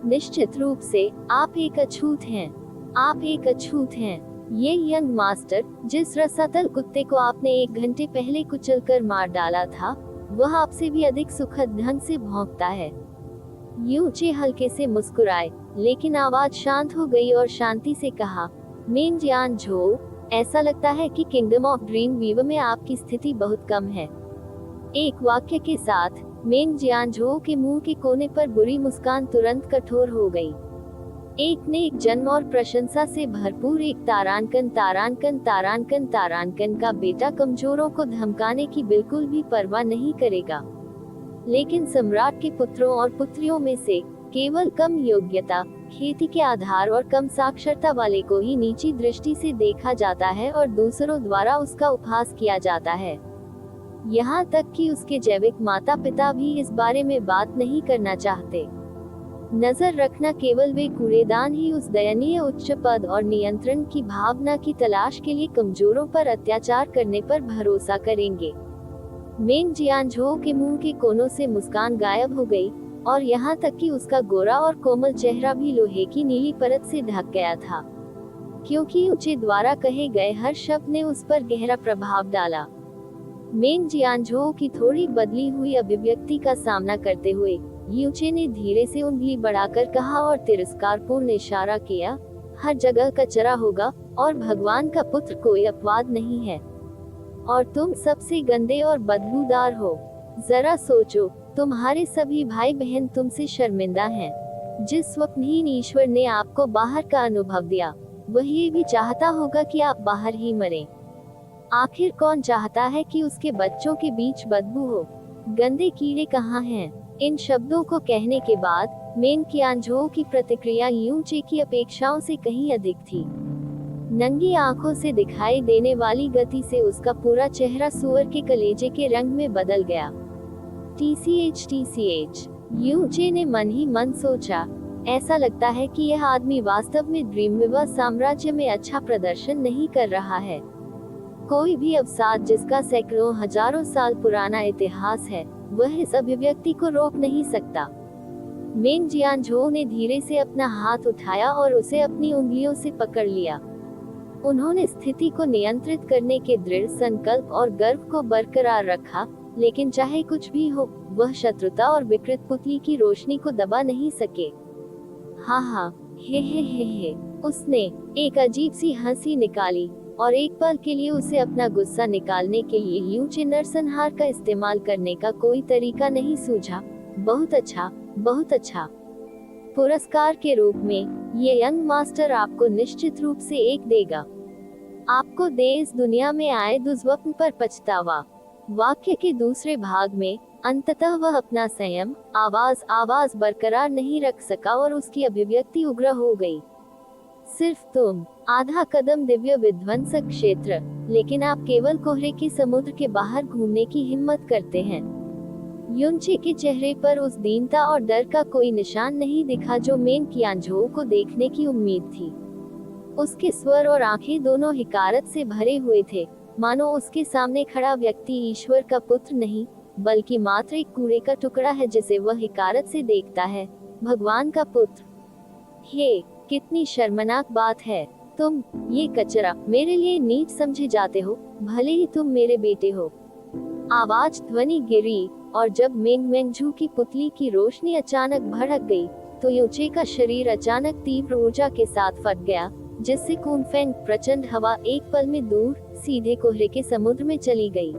निश्चित रूप से आप एक अछूत हैं। आप एक अछूत हैं। ये यंग मास्टर, जिस रसातल कुत्ते को आपने 1 घंटे पहले कुचलकर मार डाला था, वह आपसे भी अधिक सुखद ढंग से भौंकता है। यूचे हल्के से मुस्कुराए, लेकिन आवाज शांत हो गई और शांति से कहा, मेंग जियानझो, ऐसा लगता है कि किंगडम ऑफ ड्रीम वीवर में आपकी स्थिति बहुत कम है। एक वाक्य के साथ मेंग जियानझो के मुंह के कोने पर बुरी मुस्कान तुरंत कठोर हो गई। एक नेक जन्म और प्रशंसा से भरपूर एक तारांकन तारांकन तारांकन तारांकन का बेटा कमजोरों को धमकाने की बिल्कुल भी परवाह नहीं करेगा। लेकिन सम्राट के पुत्रों और पुत्रियों में से केवल कम योग्यता, खेती के आधार और कम साक्षरता वाले को ही नीची दृष्टि से देखा जाता है और दूसरों द्वारा उसका उपहास किया जाता है। यहाँ तक कि उसके जैविक माता पिता भी इस बारे में बात नहीं करना चाहते। नजर रखना, केवल वे कूड़ेदान ही उस दयनीय उच्च पद और नियंत्रण की भावना की तलाश के लिए कमजोरों पर अत्याचार करने पर भरोसा करेंगे। मेंग जियानझो के मुंह के कोनों से मुस्कान गायब हो गई और यहाँ तक कि उसका गोरा और कोमल चेहरा भी लोहे की नीली परत से ढक गया था, क्योंकि यूचे द्वारा कहे गए हर शब्द ने उस पर गहरा प्रभाव डाला। मेंग जियानझो की थोड़ी बदली हुई अभिव्यक्ति का सामना करते हुए यूचे ने धीरे से उंगली बढ़ाकर कहा और तिरस्कारपूर्ण इशारा किया, हर जगह कचरा होगा और भगवान का पुत्र कोई अपवाद नहीं है। और तुम सबसे गंदे और बदबूदार हो। जरा सोचो, तुम्हारे सभी भाई बहन तुमसे शर्मिंदा हैं। जिस स्वप्नहीन ईश्वर ने आपको बाहर का अनुभव दिया, वह ये भी चाहता होगा कि आप बाहर ही मरें। आखिर कौन चाहता है कि उसके बच्चों के बीच बदबू हो? गंदे कीड़े कहाँ हैं? इन शब्दों को कहने के बाद मेंग जियानझो की प्रतिक्रिया यूचे की अपेक्षाओं से कहीं अधिक थी। नंगी आंखों से दिखाई देने वाली गति से उसका पूरा चेहरा सुअर के कलेजे के रंग में बदल गया। TCH यूचे ने मन ही मन सोचा, ऐसा लगता है कि यह आदमी वास्तव में ड्रीमवीवर साम्राज्य में अच्छा प्रदर्शन नहीं कर रहा है। कोई भी अवसाद जिसका सैकड़ों हजारों साल पुराना इतिहास है, वह इस अभिव्यक्ति को रोक नहीं सकता। मेंग जियांझो ने धीरे से अपना हाथ उठाया और उसे अपनी उंगलियों से पकड़ लिया। उन्होंने स्थिति को नियंत्रित करने के दृढ़ संकल्प और गर्व को बरकरार रखा, लेकिन चाहे कुछ भी हो, वह शत्रुता और विकृत पुतली की रोशनी को दबा नहीं सके। हाँ, हे, उसने एक अजीब सी हंसी निकाली, और एक पल के लिए उसे अपना गुस्सा निकालने के लिए यूचे नरसंहार का इस्तेमाल करने का कोई तरीका नहीं सूझा। बहुत अच्छा, बहुत अच्छा। पुरस्कार के रूप में ये यंग मास्टर आपको निश्चित रूप से एक देगा। आपको दे इस दुनिया में आए दुर्स्वप्न पर पछतावा। वाक्य के दूसरे भाग में अंततः वह अपना संयम आवाज बरकरार नहीं रख सका और उसकी अभिव्यक्ति उग्र हो गई। सिर्फ तुम, आधा कदम दिव्य विध्वंसक क्षेत्र, लेकिन आप केवल कोहरे के समुद्र के बाहर घूमने की हिम्मत करते हैं। युनचे के चेहरे पर उस दीनता और डर का कोई निशान नहीं दिखा जो मेंग जियांझो को देखने की उम्मीद थी। उसके स्वर और आंखें दोनों हिकारत से भरे हुए थे, मानो उसके सामने खड़ा व्यक्ति ईश्वर का पुत्र नहीं, बल्कि मात्र एक कूड़े का टुकड़ा है जिसे वह हिकारत से देखता है, भगवान का पुत्र। हे, कितनी शर्मनाक बात है। तुम, ये कचरा, मेरे लिए नीच समझे जाते हो, भले ही तुम मेरे बेटे हो। आवाज ध्वनि गिरी, और जब मेंगजू की पुतली की रोशनी अचानक भड़क गई, तो यूचे का शरीर अचानक तीव्र ऊर्जा के साथ फट गया, जिससे कुनफेंग प्रचंड हवा एक पल में दूर सीधे कोहरे के समुद्र में चली गई।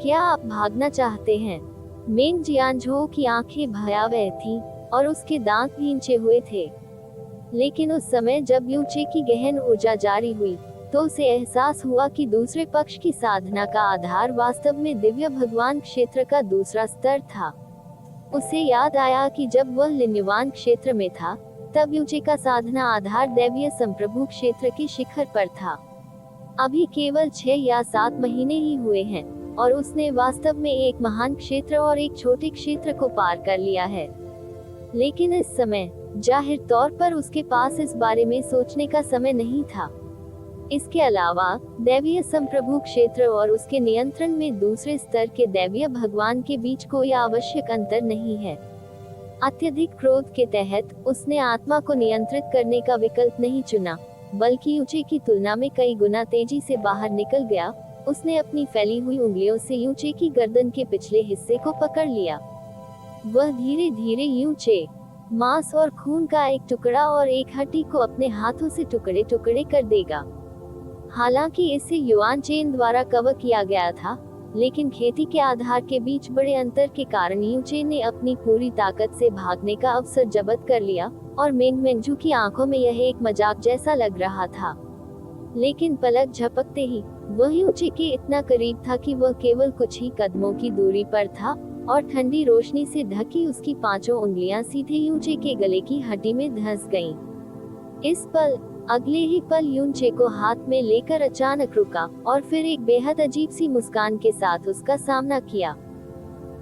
क्या आप भागना चाहते हैं? मेंग जियांझो की आंखें भयावह थीं, और उसके दांत भींचे हुए थे। लेकिन उस समय जब यूचे की गहन ऊर्जा जारी हुई, तो उसे एहसास हुआ कि दूसरे पक्ष की साधना का आधार वास्तव में दिव्य भगवान क्षेत्र का दूसरा स्तर था। उसे याद आया कि जब वह लिन्युवान क्षेत्र में था, तब यूचे का साधना आधार दैवीय संप्रभु क्षेत्र के शिखर पर था। अभी केवल 6 या 7 महीने ही हुए हैं, और उसने वास्तव में एक महान क्षेत्र और एक छोटे क्षेत्र को पार कर लिया है। लेकिन इस समय जाहिर तौर पर उसके पास इस बारे में सोचने का समय नहीं था। इसके अलावा दैवीय संप्रभु क्षेत्र और उसके नियंत्रण में दूसरे स्तर के दैवीय भगवान के बीच कोई आवश्यक अंतर नहीं है। अत्यधिक क्रोध के तहत उसने आत्मा को नियंत्रित करने का विकल्प नहीं चुना, बल्कि यूचे की तुलना में कई गुना तेजी से बाहर निकल गया। उसने अपनी फैली हुई उंगलियों से यूचे की गर्दन के पिछले हिस्से को पकड़ लिया। वह धीरे धीरे यूचे, मांस और खून का एक टुकड़ा और एक हड्डी को अपने हाथों से टुकड़े टुकड़े कर देगा। हालांकि इसे युआन चेन द्वारा कवर किया गया था, लेकिन खेती के आधार के बीच बड़े अंतर के कारण यूचे ने अपनी पूरी ताकत से भागने का अवसर जब्त कर लिया, और मेंगजू की आंखों में यह एक मजाक जैसा लग रहा था। लेकिन पलक झपकते ही वह यूचे के इतना करीब था कि वह केवल कुछ ही कदमों की दूरी पर था, और ठंडी रोशनी से ढकी उसकी 5 उंगलियां सीधे यूचे के गले की हड्डी में धंस गईं। इस पल, अगले ही पल यूचे को हाथ में लेकर अचानक रुका, और फिर एक बेहद अजीब सी मुस्कान के साथ उसका सामना किया।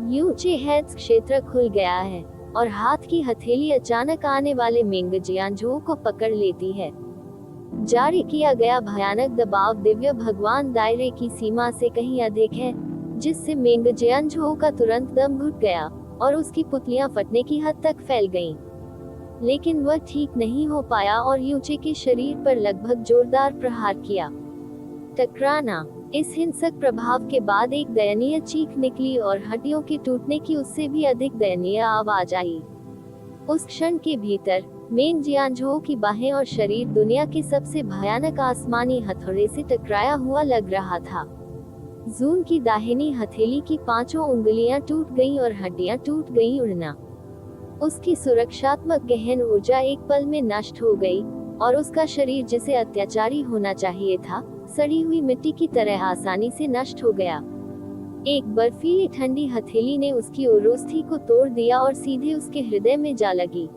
यूचे हेड्स क्षेत्र खुल गया है, और हाथ की हथेली अचानक आने वाले मेंग जियांझो को पकड़ लेती है। जारी किया गया भयानक दबाव दिव्य भगवान दायरे की सीमा से कहीं अधिक है, जिससे मेंग जियांझो का तुरंत दम घुट गया, और उसकी पुतलियां फटने की हद तक फैल गईं। लेकिन वह ठीक नहीं हो पाया और यूचे के शरीर पर लगभग जोरदार प्रहार किया। टकराना। इस हिंसक प्रभाव के बाद एक दयनीय चीख निकली और हड्डियों के टूटने की उससे भी अधिक दयनीय आवाज आई। उस क्षण के भीतर मेंग जियांझो की बाहें और शरीर दुनिया के सबसे भयानक आसमानी हथौड़े से टकराया हुआ लग रहा था। जून की दाहिनी हथेली की 5 उंगलियां टूट गईं और हड्डियां टूट गईं। उड़ना। उसकी सुरक्षात्मक गहन ऊर्जा एक पल में नष्ट हो गई, और उसका शरीर जिसे अत्याचारी होना चाहिए था, सड़ी हुई मिट्टी की तरह आसानी से नष्ट हो गया। एक बर्फीली ठंडी हथेली ने उसकी उरोस्थी को तोड़ दिया और सीधे उसके हृदय में जा लगी।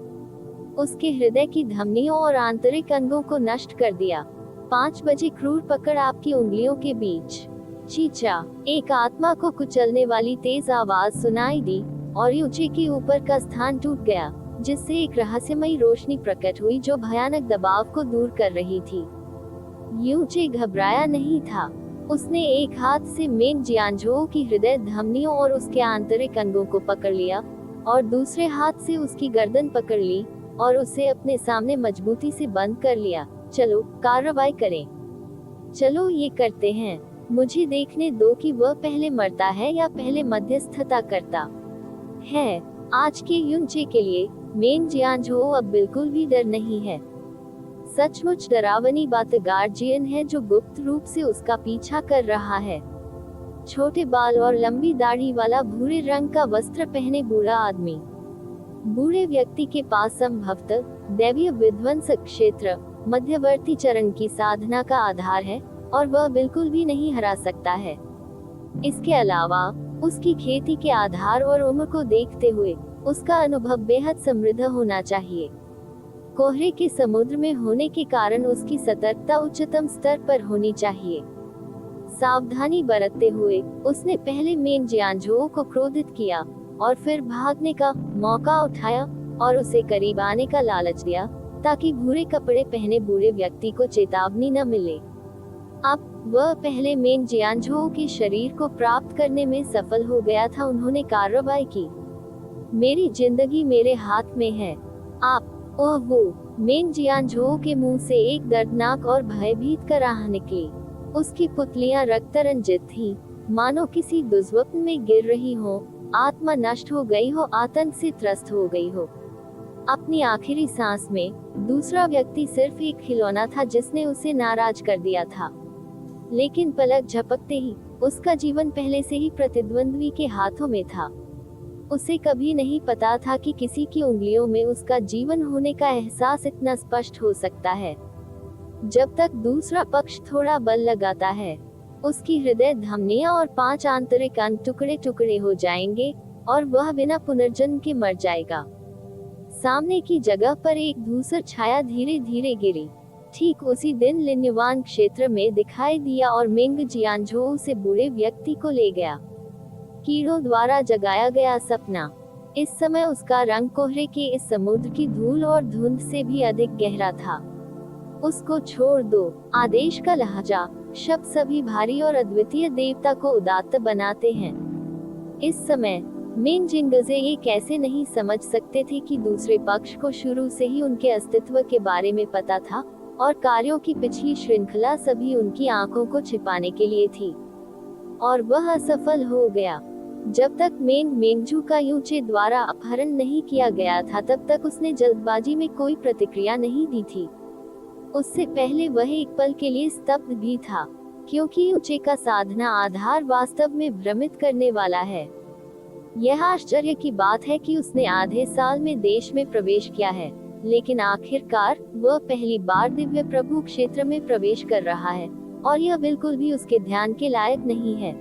उसके हृदय की धमनियों और आंतरिक अंगों को नष्ट कर दिया। 5 बजे क्रूर पकड़ आपकी उंगलियों के बीच। चीचा। एक आत्मा को कुचलने वाली तेज आवाज सुनाई दी, और यूचे के ऊपर का स्थान टूट गया, जिससे एक रहस्यमयी रोशनी प्रकट हुई जो भयानक दबाव को दूर कर रही थी। यूचे घबराया नहीं था। उसने एक हाथ से मेंग जियांझो की हृदय धमनियों और उसके आंतरिक अंगों को पकड़ लिया, और दूसरे हाथ से उसकी गर्दन पकड़ ली और उसे अपने सामने मजबूती से बंद कर लिया। चलो कार्रवाई करें, चलो ये करते हैं। मुझे देखने दो कि वह पहले मरता है या पहले मध्यस्थता करता है। आज के युनचे के लिए मेन जियांझो अब बिल्कुल भी डर नहीं है। सचमुच डरावनी बात गार्जियन है जो गुप्त रूप से उसका पीछा कर रहा है। छोटे बाल और लंबी दाढ़ी वाला भूरे रंग का वस्त्र पहने बूढ़ा आदमी। बूढ़े व्यक्ति के पास संभवतः दैवीय विध्वंस क्षेत्र मध्यवर्ती चरण की साधना का आधार है और वह बिल्कुल भी नहीं हरा सकता है। इसके अलावा उसकी खेती के आधार और उम्र को देखते हुए उसका अनुभव बेहद समृद्ध होना चाहिए। कोहरे के समुद्र में होने के कारण उसकी सतर्कता उच्चतम स्तर पर होनी चाहिए। सावधानी बरतते हुए उसने पहले मेन जियांझो को क्रोधित किया और फिर भागने का मौका उठाया और उसे करीब आने का लालच दिया ताकि भूरे कपड़े पहने बूढ़े व्यक्ति को चेतावनी न मिले। अब वह पहले मेन जियांझो के शरीर को प्राप्त करने में सफल हो गया था। उन्होंने कार्रवाई की। मेरी जिंदगी मेरे हाथ में है। आप ओह वो मेन जियांझो के मुंह से एक दर्दनाक और भयभीत कराह निकली। उसकी पुतलियां रक्त रंजित थी, मानो किसी दुर्स्वप्न में गिर रही हो। आत्मा नष्ट हो गई हो, आतंक से त्रस्त हो गई हो। अपनी आखिरी सांस में दूसरा व्यक्ति सिर्फ एक खिलौना था जिसने उसे नाराज कर दिया था, लेकिन पलक झपकते ही उसका जीवन पहले से ही प्रतिद्वंद्वी के हाथों में था। उसे कभी नहीं पता था कि किसी की उंगलियों में उसका जीवन होने का एहसास इतना स्पष्ट हो सकता है। जब तक दूसरा पक्ष थोड़ा बल लगाता है, उसकी हृदय धमनियां और 5 आंतरिक अंग टुकड़े टुकड़े हो जाएंगे और वह बिना पुनर्जन्म के मर जाएगा। सामने की जगह पर एक धूसर छाया धीरे धीरे गिरी। ठीक उसी दिन लिन्युवान क्षेत्र में दिखाई दिया और मेंग जियांझो उसे बूढ़े व्यक्ति को ले गया। कीड़ों द्वारा जगाया गया सपना। इस समय उसका रंग कोहरे के इस समुद्र की धूल और धुंध से भी अधिक गहरा था। उसको छोड़ दो। आदेश का लहजा, शब्द सभी भारी और अद्वितीय देवता को उदात्त बनाते हैं। इस समय मेन जिंगजे ये कैसे नहीं समझ सकते थे कि दूसरे पक्ष को शुरू से ही उनके अस्तित्व के बारे में पता था और कार्यों की पिछली श्रृंखला सभी उनकी आंखों को छिपाने के लिए थी, और वह असफल हो गया। जब तक मेंगजू का यूचे द्वारा अपहरण नहीं किया गया था तब तक उसने जल्दबाजी में कोई प्रतिक्रिया नहीं दी थी। उससे पहले वह एक पल के लिए स्तब्ध भी था, क्योंकि यूचे का साधना आधार वास्तव में भ्रमित करने वाला है। यह आश्चर्य की बात है कि उसने आधे साल में देश में प्रवेश किया है, लेकिन आखिरकार वह पहली बार दिव्य प्रभु क्षेत्र में प्रवेश कर रहा है और यह बिल्कुल भी उसके ध्यान के लायक नहीं है।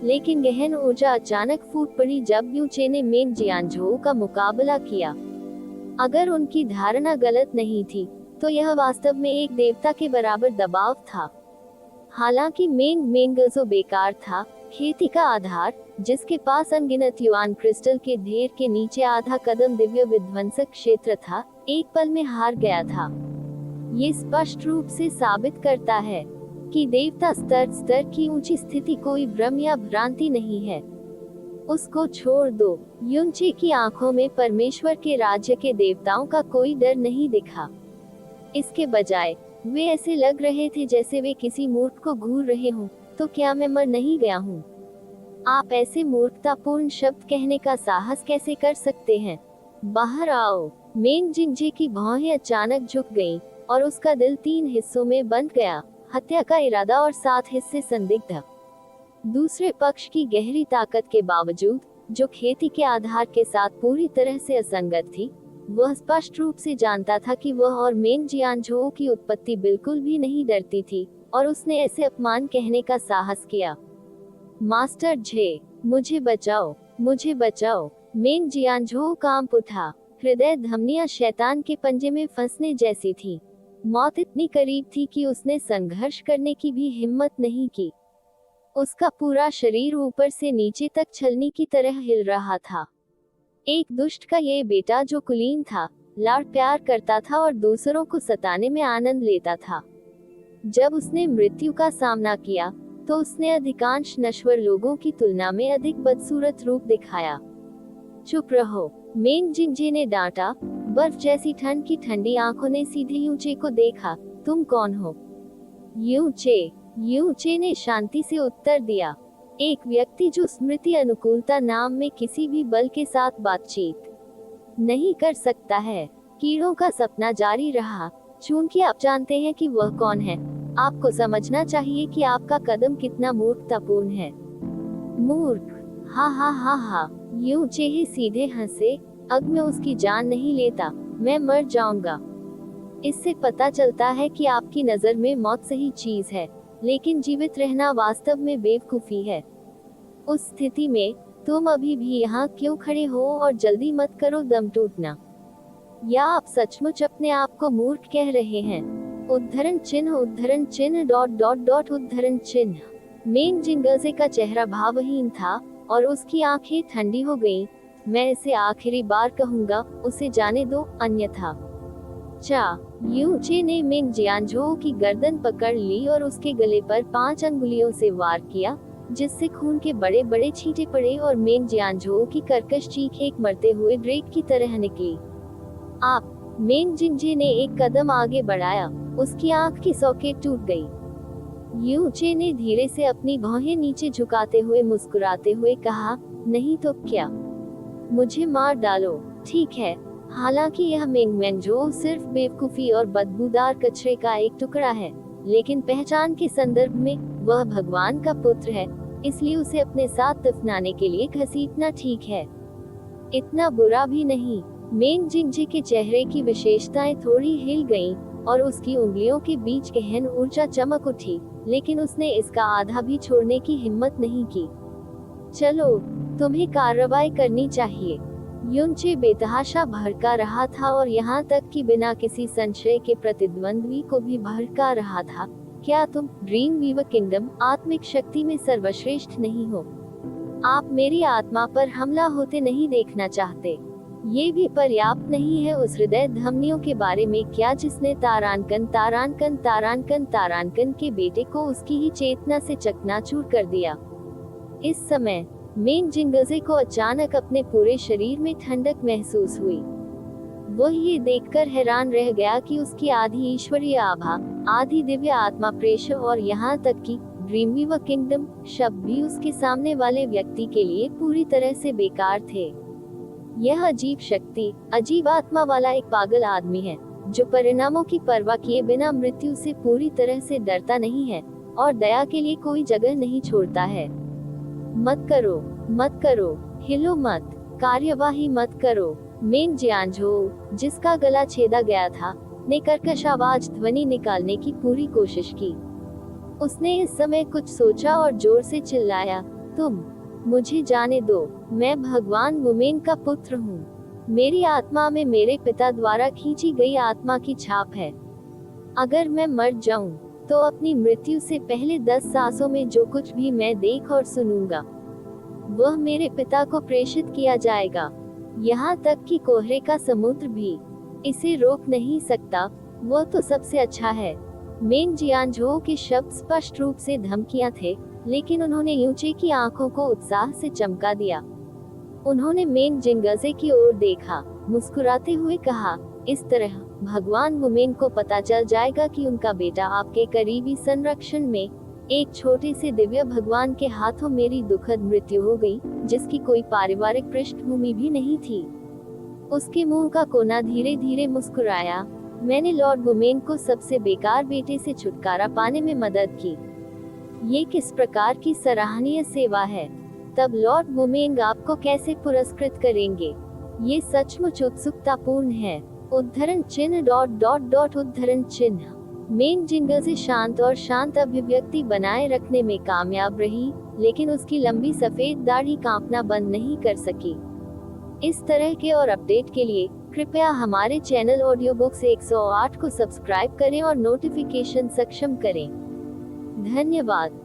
लेकिन गहन ऊर्जा अचानक फूट पड़ी जब यूचे ने मेन जियांझो का मुकाबला किया। अगर उनकी धारणा गलत नहीं थी तो यह वास्तव में एक देवता के बराबर दबाव था। हालांकि मेंगजो बेकार था। खेती का आधार, जिसके पास अनगिनत युआन क्रिस्टल के ढेर के नीचे आधा कदम दिव्य विध्वंसक क्षेत्र था, एक पल में हार गया था। ये स्पष्ट रूप से साबित करता है कि देवता स्तर की ऊंची स्थिति कोई भ्रम या भ्रांति नहीं है। उसको छोड़ दो। युनचे की आंखों में परमेश्वर के राज्य के देवताओं का कोई डर नहीं दिखा। इसके बजाय वे ऐसे लग रहे थे जैसे वे किसी मूर्ख को घूर रहे हों। तो क्या मैं मर नहीं गया हूँ? आप ऐसे मूर्खतापूर्ण शब्द कहने का साहस कैसे कर सकते हैं? बाहर आओ। मेन जिंजे की भौहें अचानक झुक गईं और उसका दिल 3 हिस्सों में बंट गया, हत्या का इरादा और 7 हिस्से संदिग्ध। दूसरे पक्ष की गहरी ताकत के बावजूद, जो खेती के आधार के साथ पूरी तरह से असंगत थी, वह स्पष्ट रूप से जानता था कि वह और मेन जियांझो की उत्पत्ति बिल्कुल भी नहीं डरती थी, और उसने ऐसे अपमान कहने का साहस किया। मास्टर झे, मुझे बचाओ, मुझे बचाओ। मेन जियांझो कांप उठा। हृदय धमनियां शैतान के पंजे में फंसने जैसी थी। मौत इतनी करीब थी कि उसने संघर्ष करने की भी हिम्मत नहीं की। उसका पूरा शरीर ऊपर से नीचे तक छलनी की तरह हिल रहा था। एक दुष्ट का ये बेटा जो कुलीन था, लाड़ प्यार करता था और दूसरों को सताने में आनंद लेता था। जब उसने मृत्यु का सामना किया तो उसने अधिकांश नश्वर लोगों की तुलना में अधिक बदसूरत रूप दिखाया। चुप रहो, मेन जिंजे ने डांटा। बर्फ जैसी ठंड की ठंडी आंखों ने सीधे यूचे को देखा। तुम कौन हो? यूचे ने शांति से उत्तर दिया, एक व्यक्ति जो स्मृति अनुकूलता नाम में किसी भी बल के साथ बातचीत नहीं कर सकता है। कीड़ों का सपना जारी रहा। चूंकि आप जानते हैं कि वह कौन है, आपको समझना चाहिए कि आपका कदम कितना मूर्खतापूर्ण है। मूर्ख, हा हा हा हा, यूचे ही सीधे हंसे। अब मैं उसकी जान नहीं लेता, मैं मर जाऊंगा। इससे पता चलता है कि आपकी नजर में मौत सही चीज है, लेकिन जीवित रहना वास्तव में बेवकूफी है। उस स्थिति में तुम अभी भी यहाँ क्यों खड़े हो? और जल्दी मत करो दम टूटना, या आप सचमुच अपने आप को मूर्ख कह रहे हैं? उद्धरण चिन्ह उद्धरण चिन्ह डॉट डॉट डॉट उद्धरण चिन्ह। मेन जिंगजे का चेहरा भावहीन था और उसकी आंखें ठंडी हो गईं। मैं इसे आखिरी बार कहूंगा, उसे जाने दो, अन्यथा। यूचे ने मिंग जियांझो की गर्दन पकड़ ली और उसके गले पर 5 अंगुलियों से वार किया, जिससे खून के बड़े बड़े छींटे पड़े और मेन जियांझो की कर्कश चीख एक मरते हुए ड्रेक की तरह निकली। आप, मेन जिंजे ने एक कदम आगे बढ़ाया। उसकी आंख की सॉकेट टूट गई। यूचे ने धीरे से अपनी भौहें नीचे झुकाते हुए मुस्कुराते हुए कहा, नहीं तो क्या, मुझे मार डालो, ठीक है। हालांकि यह मिंग मेंजो सिर्फ बेवकूफी और बदबूदार कचरे का एक टुकड़ा है, लेकिन पहचान के संदर्भ में वह भगवान का पुत्र है, इसलिए उसे अपने साथ दफनाने के लिए घसीटना ठीक है। इतना बुरा भी नहीं। मेन जिंजे के चेहरे की विशेषताएं थोड़ी हिल गईं और उसकी उंगलियों के बीच गहन ऊर्जा चमक उठी, लेकिन उसने इसका आधा भी छोड़ने की हिम्मत नहीं की। चलो, तुम्हें कार्रवाई करनी चाहिए। यूचे बेतहाशा भड़का रहा था और यहाँ तक कि बिना किसी संशय के प्रतिद्वंद्वी को भी भड़का रहा था। क्या तुम, ड्रीम वीवर किंगडम, आत्मिक शक्ति में सर्वश्रेष्ठ नहीं हो? आप मेरी आत्मा पर हमला होते नहीं देखना चाहते? ये भी पर्याप्त नहीं है उस हृदय धमनियों के बारे में क्या जिसने तारानकन के बेटे को उसकी ही चेतना से चकनाचूर कर दिया? इस समय मेन जिंगजे को अचानक अपने पूरे शरीर में ठंडक महसूस हुई। वह ये देखकर हैरान रह गया कि उसकी आधी ईश्वरीय आभा, आधी दिव्य आत्मा प्रेषक और यहाँ तक कि ड्रीमवीवर किंगडम शब्द भी उसके सामने वाले व्यक्ति के लिए पूरी तरह से बेकार थे। यह अजीब शक्ति, अजीब आत्मा वाला एक पागल आदमी है, जो परिणामों की परवाह किए बिना मृत्यु से पूरी तरह से डरता नहीं है और दया के लिए कोई जगह नहीं छोड़ता है। मत करो, हिलो मत, कार्यवाही मत करो। मेन जियांझो, जिसका गला छेदा गया था, ने कर्कश आवाज ध्वनि निकालने की पूरी कोशिश की। उसने इस समय कुछ सोचा और जोर से चिल्लाया, तुम, मुझे जाने दो, मैं भगवान वुमेन का पुत्र हूँ। मेरी आत्मा में मेरे पिता द्वारा खींची गई आत्मा की छाप है। अगर मैं मर जाऊं, तो अपनी मृत्यु से पहले 10 सांसों में जो कुछ भी मैं देख और सुनूंगा, वह मेरे पिता को प्रेषित किया जाएगा। यहाँ तक कि कोहरे का समुद्र भी इसे रोक नहीं सकता। वह तो सबसे अच्छा है। मेन जियांझो के शब्द स्पष्ट रूप से धमकियां थे, लेकिन उन्होंने यूचे की आंखों को उत्साह से चमका दिया। उन्होंने मेन जिंगजे की ओर देखा, मुस्कुराते हुए कहा, इस तरह भगवान वुमेन को पता चल जाएगा कि उनका बेटा आपके करीबी संरक्षण में एक छोटे से दिव्य भगवान के हाथों मेरी दुखद मृत्यु हो गई, जिसकी कोई पारिवारिक पृष्ठभूमि भी नहीं थी। उसके मुंह का कोना धीरे धीरे मुस्कुराया। मैंने लॉर्ड वुमेन को सबसे बेकार बेटे से छुटकारा पाने में मदद की। ये किस प्रकार की सराहनीय सेवा है। तब लॉर्ड वुमेन आपको कैसे पुरस्कृत करेंगे? ये सचमुच उत्सुकतापूर्ण है। उद्धरण चिन्ह डॉट डॉट डॉट उद्धरण चिन्ह। मेन जिंगजे शांत और शांत अभिव्यक्ति बनाए रखने में कामयाब रही, लेकिन उसकी लंबी सफेद दाढ़ी कांपना बंद नहीं कर सकी। इस तरह के और अपडेट के लिए कृपया हमारे चैनल ऑडियो बुक्स 108 को सब्सक्राइब करें और नोटिफिकेशन सक्षम करें। धन्यवाद।